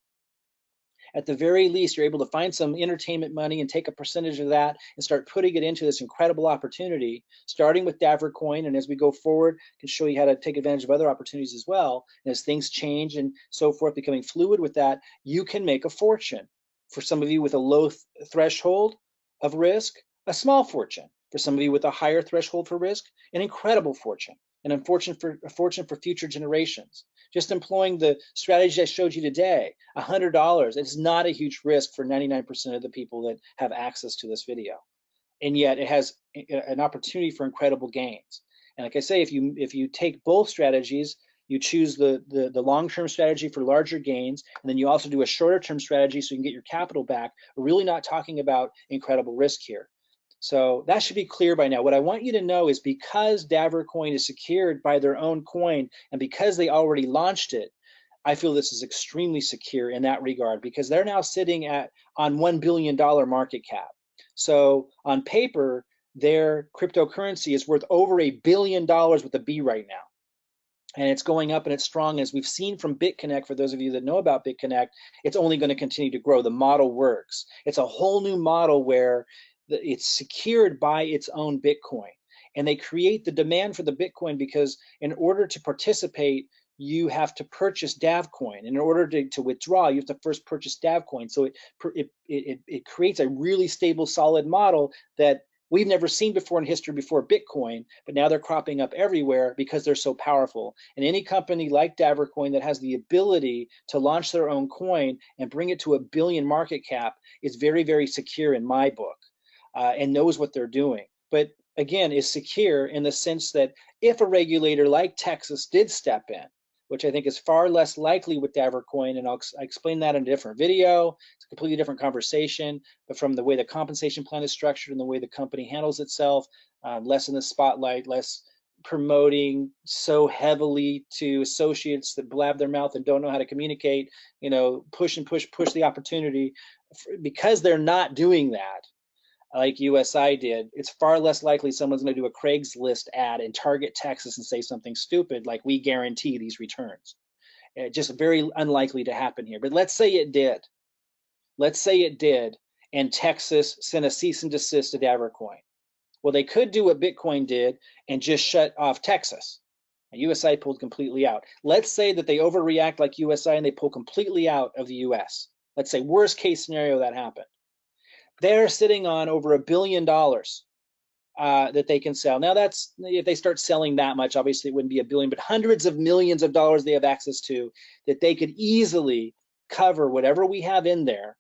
A: at the very least, you're able to find some entertainment money and take a percentage of that and start putting it into this incredible opportunity, starting with Davor coin. And as we go forward, I can show you how to take advantage of other opportunities as well. And as things change and so forth, becoming fluid with that, you can make a fortune. For some of you with a low threshold of risk, a small fortune. For some of you with a higher threshold for risk, an incredible fortune, and a fortune for future generations. Just employing the strategy I showed you today, $100, it's not a huge risk for 99% of the people that have access to this video. And yet it has an opportunity for incredible gains. And like I say, if you take both strategies, you choose the long-term strategy for larger gains, and then you also do a shorter-term strategy so you can get your capital back. We're really not talking about incredible risk here. So that should be clear by now. What I want you to know is because Davor coin is secured by their own coin, and because they already launched it, I feel this is extremely secure in that regard, because they're now sitting on $1 billion market cap. So on paper, their cryptocurrency is worth over $1 billion with a B right now. And it's going up and it's strong. As we've seen from BitConnect, for those of you that know about BitConnect, it's only going to continue to grow. The model works. It's a whole new model where it's secured by its own Bitcoin. And they create the demand for the Bitcoin because in order to participate, you have to purchase Davcoin. And in order to withdraw, you have to first purchase Davcoin. So it creates a really stable, solid model that we've never seen before in history before Bitcoin, but now they're cropping up everywhere because they're so powerful. And any company like Davor coin that has the ability to launch their own coin and bring it to $1 billion market cap is very, very secure in my book, and knows what they're doing. But again, is secure in the sense that if a regulator like Texas did step in, which I think is far less likely with Davor coin, and I'll explain that in a different video. It's a completely different conversation, but from the way the compensation plan is structured and the way the company handles itself, less in the spotlight, less promoting so heavily to associates that blab their mouth and don't know how to communicate, push the opportunity. Because they're not doing that, like USI did, it's far less likely someone's going to do a Craigslist ad and target Texas and say something stupid like, we guarantee these returns. Just very unlikely to happen here. But let's say it did. Let's say it did, and Texas sent a cease and desist to Davor coin. Well, they could do what Bitcoin did and just shut off Texas. USI pulled completely out. Let's say that they overreact like USI and they pull completely out of the US. Let's say worst case scenario that happened. They're sitting on over $1 billion that they can sell. Now that's, if they start selling that much, obviously it wouldn't be $1 billion, but hundreds of millions of dollars they have access to that they could easily cover whatever we have in there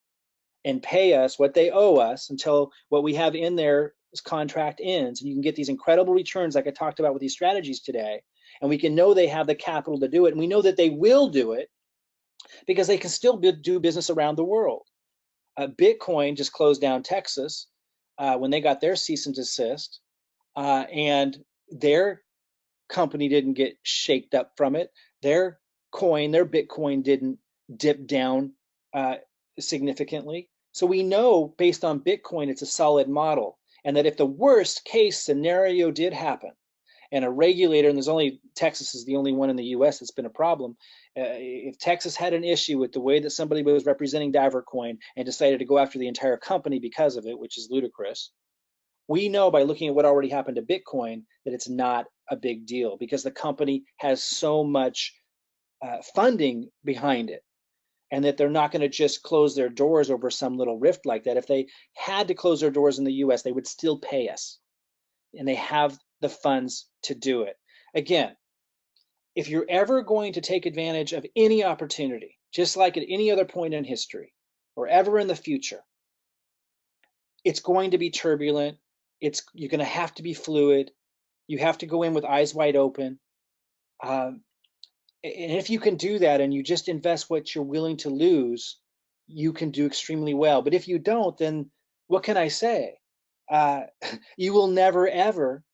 A: and pay us what they owe us until what we have in there contract ends. And you can get these incredible returns like I talked about with these strategies today. And we can know they have the capital to do it. And we know that they will do it because they can still do business around the world. Bitcoin just closed down Texas when they got their cease and desist, and their company didn't get shaked up from it. Their Bitcoin didn't dip down significantly. So we know based on Bitcoin, it's a solid model, and that if the worst case scenario did happen, and a regulator, and Texas is the only one in the US that's been a problem. If Texas had an issue with the way that somebody was representing Davor coin and decided to go after the entire company because of it, which is ludicrous, we know by looking at what already happened to Bitcoin that it's not a big deal because the company has so much funding behind it, and that they're not going to just close their doors over some little rift like that. If they had to close their doors in the US, they would still pay us, and they have the funds to do it. Again, if you're ever going to take advantage of any opportunity, just like at any other point in history or ever in the future, it's going to be turbulent. You're going to have to be fluid. You have to go in with eyes wide open. And if you can do that and you just invest what you're willing to lose, you can do extremely well. But if you don't, then what can I say? Uh, you will never ever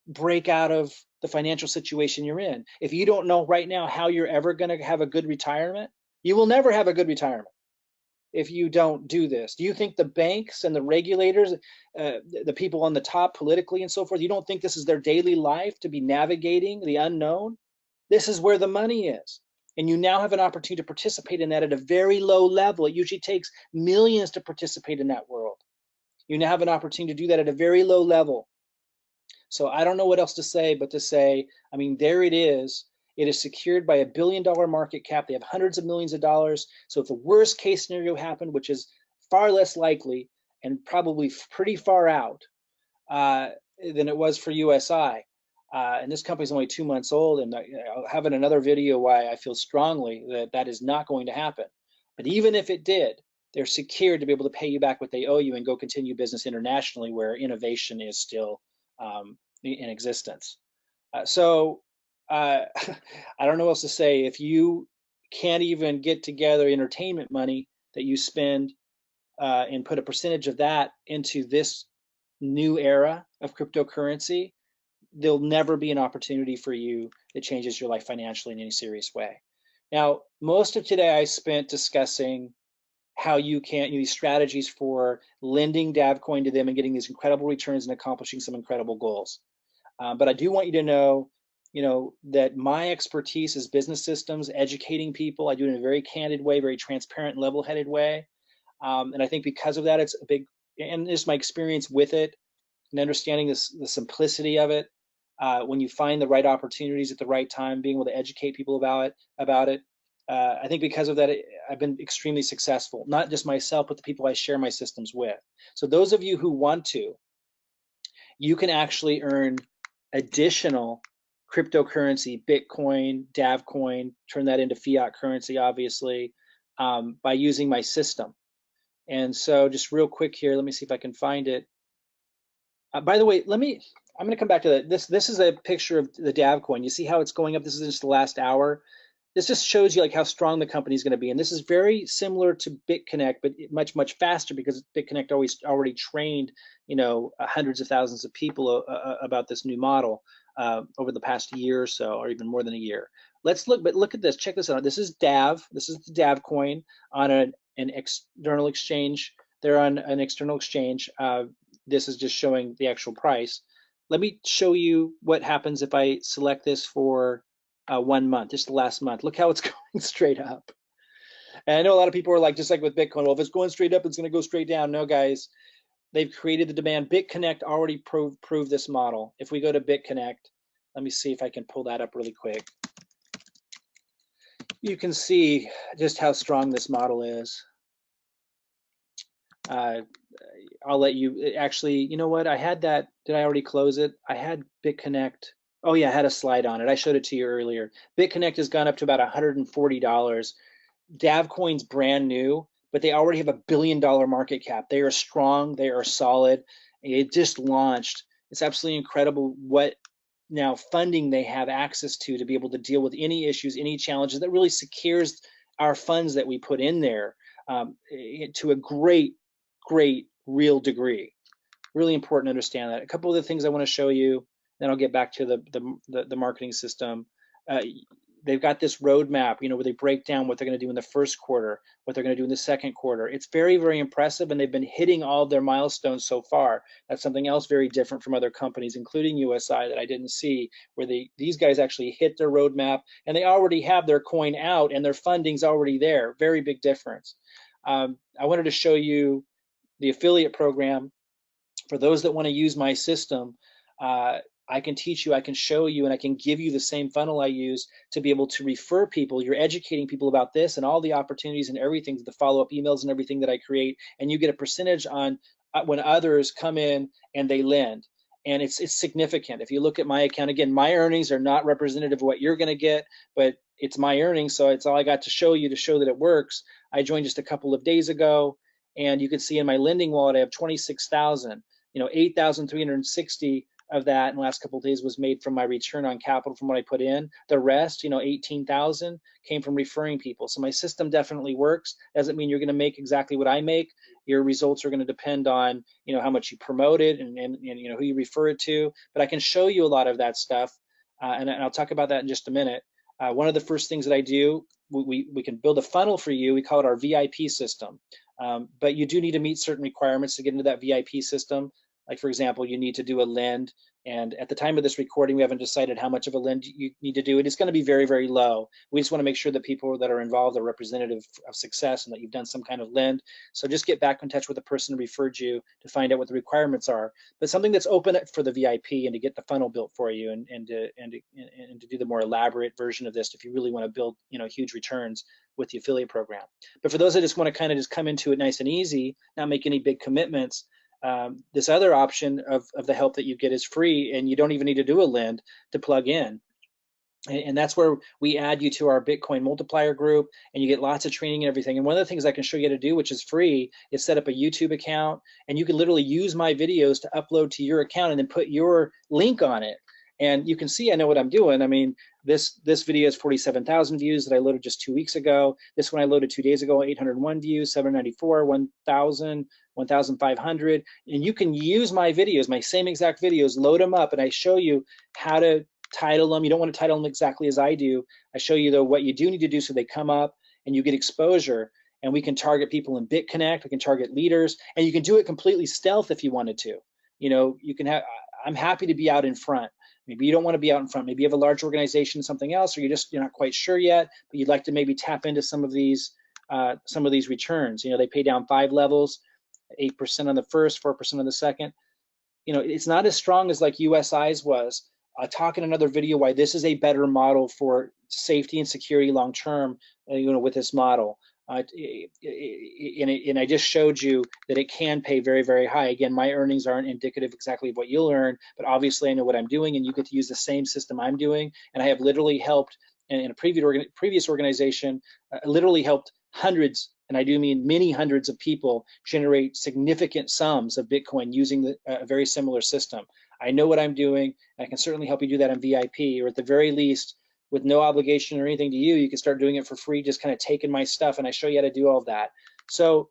A: break out of the financial situation you're in. If you don't know right now how you're ever going to have a good retirement, you will never have a good retirement if you don't do this. Do you think the banks and the regulators, the people on the top politically and so forth, you don't think this is their daily life to be navigating the unknown? This is where the money is. And you now have an opportunity to participate in that at a very low level. It usually takes millions to participate in that world. You now have an opportunity to do that at a very low level. So I don't know what else to say, but to say, I mean, there it is. It is secured by $1 billion market cap. They have hundreds of millions of dollars. So if the worst case scenario happened, which is far less likely and probably pretty far out than it was for USI, and this company is only 2 months old, and I'll have in another video why I feel strongly that that is not going to happen. But even if it did, they're secured to be able to pay you back what they owe you and go continue business internationally where innovation is still in existence. So I don't know what else to say. If you can't even get together entertainment money that you spend and put a percentage of that into this new era of cryptocurrency, there'll never be an opportunity for you that changes your life financially in any serious way. Now, most of today I spent discussing how you can use strategies for lending Davcoin to them and getting these incredible returns and accomplishing some incredible goals. But I do want you to know, that my expertise is business systems, educating people. I do it in a very candid way, very transparent, level-headed way. And I think because of that, it's a big, and just my experience with it and understanding this, the simplicity of it. When you find the right opportunities at the right time, being able to educate people about it. I think because of that, I've been extremely successful, not just myself, but the people I share my systems with. So those of you who want to, you can actually earn additional cryptocurrency, Bitcoin, Davcoin, turn that into fiat currency, obviously, by using my system. And so just real quick here, let me see if I can find it. By the way, I'm going to come back to that. This is a picture of the Davcoin. You see how it's going up? This is just the last hour. This just shows you like how strong the company is going to be. And this is very similar to BitConnect, but much, much faster because BitConnect already trained, hundreds of thousands of people about this new model over the past year or so, or even more than a year. Let's look at this. Check this out. This is Dav. This is the Davcoin on an external exchange. They're on an external exchange. This is just showing the actual price. Let me show you what happens if I select this for 1 month, just the last month. Look how it's going straight up. And I know a lot of people are like, just like with Bitcoin, well, if it's going straight up, it's going to go straight down. No, guys, they've created the demand. BitConnect already proved this model. If we go to BitConnect, let me see if I can pull that up really quick. You can see just how strong this model is. I'll let you, actually, you know what? I had that, did I already close it? I had BitConnect. Oh yeah, I had a slide on it. I showed it to you earlier. BitConnect has gone up to about $140. Davcoin's brand new, but they already have $1 billion market cap. They are strong, they are solid. It just launched. It's absolutely incredible what now funding they have access to be able to deal with any issues, any challenges. That really secures our funds that we put in there to a great real degree. Really important to understand that. A couple of the things I want to show you, then I'll get back to the marketing system. They've got this roadmap, where they break down what they're going to do in the first quarter, what they're going to do in the second quarter. It's very, very impressive, and they've been hitting all of their milestones so far. That's something else very different from other companies, including USI, that I didn't see, where these guys actually hit their roadmap, and they already have their coin out, and their funding's already there. Very big difference. I wanted to show you the affiliate program. For those that want to use my system, I can teach you, I can show you, and I can give you the same funnel I use to be able to refer people. You're educating people about this and all the opportunities and everything, the follow-up emails and everything that I create, and you get a percentage on when others come in and they lend. And it's significant. If you look at my account, again, my earnings are not representative of what you're going to get, but it's my earnings, so it's all I got to show you to show that it works. I joined just a couple of days ago, and you can see in my lending wallet I have 26,000. 8,360 of that in the last couple of days was made from my return on capital from what I put in. The rest, 18,000 came from referring people. So my system definitely works. Doesn't mean you're going to make exactly what I make. Your results are going to depend on, how much you promote it and who you refer it to. But I can show you a lot of that stuff, and I'll talk about that in just a minute. One of the first things that I do, we can build a funnel for you. We call it our VIP system. But you do need to meet certain requirements to get into that VIP system. Like, for example, you need to do a lend. And at the time of this recording, we haven't decided how much of a lend you need to do. It is going to be very, very low. We just want to make sure that people that are involved are representative of success and that you've done some kind of lend. So just get back in touch with the person who referred you to find out what the requirements are. But something that's open for the VIP and to get the funnel built for you and to do the more elaborate version of this if you really want to build, huge returns with the affiliate program. But for those that just want to kind of just come into it nice and easy, not make any big commitments, this other option of the help that you get is free, and you don't even need to do a lend to plug in. And that's where we add you to our Bitcoin multiplier group, and you get lots of training and everything. And one of the things I can show you how to do, which is free, is set up a YouTube account, and you can literally use my videos to upload to your account and then put your link on it. And you can see I know what I'm doing. I mean, this video has 47,000 views that I loaded just 2 weeks ago. This one I loaded 2 days ago, 801 views, 794, 1,000, 1,500. And you can use my videos, my same exact videos, load them up, and I show you how to title them. You don't want to title them exactly as I do. I show you, though, what you do need to do so they come up and you get exposure. And we can target people in BitConnect. We can target leaders, and you can do it completely stealth if you wanted to. You can have. I'm happy to be out in front. Maybe you don't want to be out in front. Maybe you have a large organization, something else, or you're not quite sure yet, but you'd like to maybe tap into some of these returns. They pay down 5 levels, 8% on the first, 4% on the second. It's not as strong as like USI's was. I'll talk in another video why this is a better model for safety and security long term. With this model. And I just showed you that it can pay very, very high. Again, my earnings aren't indicative exactly of what you'll earn, but obviously I know what I'm doing, and you get to use the same system I'm doing. And I have literally helped in a previous organization, literally helped hundreds, and I do mean many hundreds of people generate significant sums of Bitcoin using a very similar system. I know what I'm doing, and I can certainly help you do that on VIP, or at the very least, with no obligation or anything to you, you can start doing it for free, just kind of taking my stuff, and I show you how to do all of that. So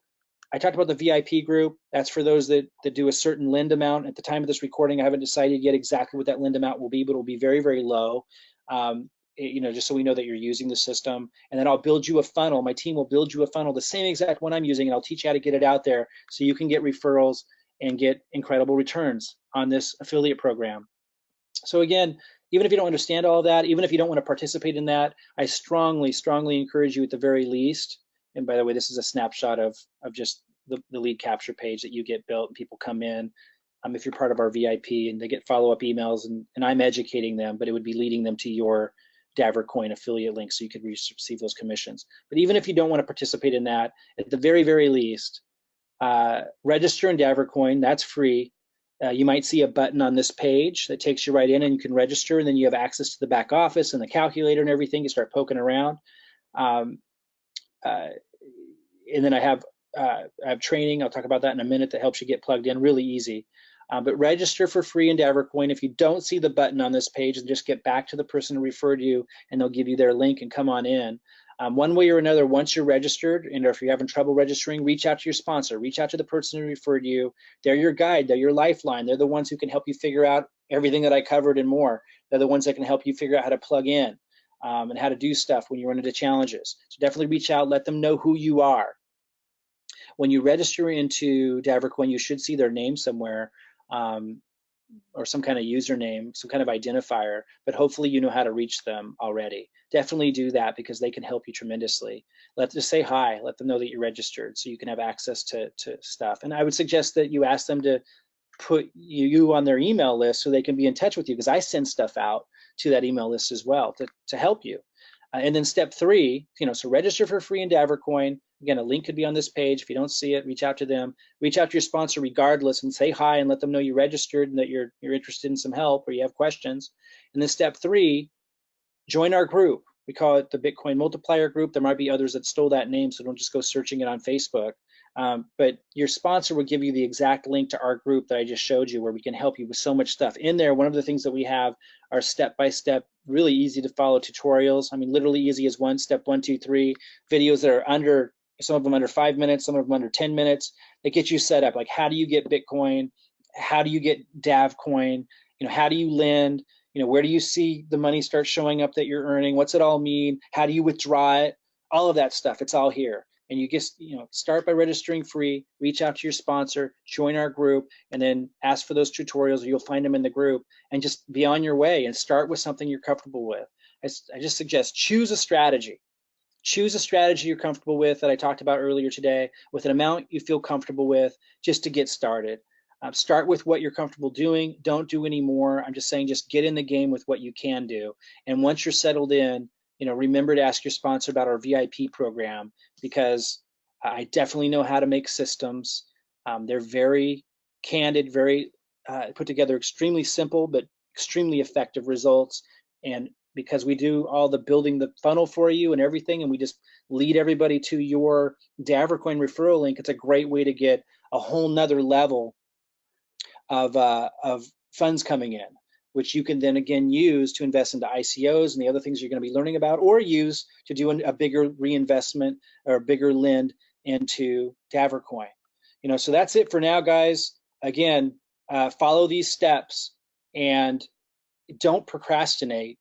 A: I talked about the VIP group. That's for those that do a certain lend amount. At the time of this recording, I haven't decided yet exactly what that lend amount will be, but it'll be very, very low, just so we know that you're using the system. And then I'll build you a funnel. My team will build you a funnel, the same exact one I'm using, and I'll teach you how to get it out there so you can get referrals and get incredible returns on this affiliate program. So again, even if you don't understand all of that, even if you don't want to participate in that, I strongly, strongly encourage you at the very least. And by the way, this is a snapshot of just the lead capture page that you get built and people come in. If you're part of our VIP, and they get follow-up emails, and I'm educating them, but it would be leading them to your Davor Coin affiliate link so you could receive those commissions. But even if you don't want to participate in that, at the very, very least, register in Davor Coin. That's free. You might see a button on this page that takes you right in, and you can register, and then you have access to the back office and the calculator and everything. You start poking around. And then I have training. I'll talk about that in a minute that helps you get plugged in really easy. But register for free in Davor Coin. If you don't see the button on this page, then just get back to the person who referred you, and they'll give you their link and come on in. One way or another, once you're registered, and if you're having trouble registering, reach out to your sponsor, reach out to the person who referred you. They're your guide, they're your lifeline. They're the ones who can help you figure out everything that I covered and more. They're the ones that can help you figure out how to plug in and how to do stuff when you run into challenges. So definitely reach out, let them know who you are. When you register into Davor Coin, you should see their name somewhere. Or some kind of username, some kind of identifier, but hopefully you know how to reach them already. Definitely do that because they can help you tremendously. Just say hi, let them know that you're registered so you can have access to stuff. And I would suggest that you ask them to put you on their email list so they can be in touch with you, because I send stuff out to that email list as well to help you. And then step 3, so register for free in Davor Coin. Again, a link could be on this page. If you don't see it, reach out to them. Reach out to your sponsor regardless and say hi and let them know you registered and that you're interested in some help or you have questions. And then step 3, join our group. We call it the Bitcoin Multiplier Group. There might be others that stole that name, so don't just go searching it on Facebook. But your sponsor will give you the exact link to our group that I just showed you, where we can help you with so much stuff. In there, one of the things that we have are step-by-step, really easy to follow tutorials. I mean, literally easy as one, step 1, 2, 3, videos that are under, some of them under 5 minutes, some of them under 10 minutes, that get you set up. Like, how do you get Bitcoin? How do you get Davcoin? How do you lend? Where do you see the money start showing up that you're earning? What's it all mean? How do you withdraw it? All of that stuff, it's all here. And you just, start by registering free, reach out to your sponsor, join our group, and then ask for those tutorials. You'll find them in the group, and just be on your way and start with something you're comfortable with. I just suggest choose a strategy. Choose a strategy you're comfortable with that I talked about earlier today, with an amount you feel comfortable with, just to get started. Start with what you're comfortable doing. Don't do any more. I'm just saying, just get in the game with what you can do. And once you're settled in, remember to ask your sponsor about our VIP program, because I definitely know how to make systems. They're very candid, very put together, extremely simple, but extremely effective results. And because we do all the building the funnel for you and everything, and we just lead everybody to your Davorcoin referral link, it's a great way to get a whole nother level of funds coming in, which you can then again use to invest into ICOs and the other things you're going to be learning about, or use to do a bigger reinvestment or a bigger lend into Davorcoin. So that's it for now, guys. Again, follow these steps and don't procrastinate.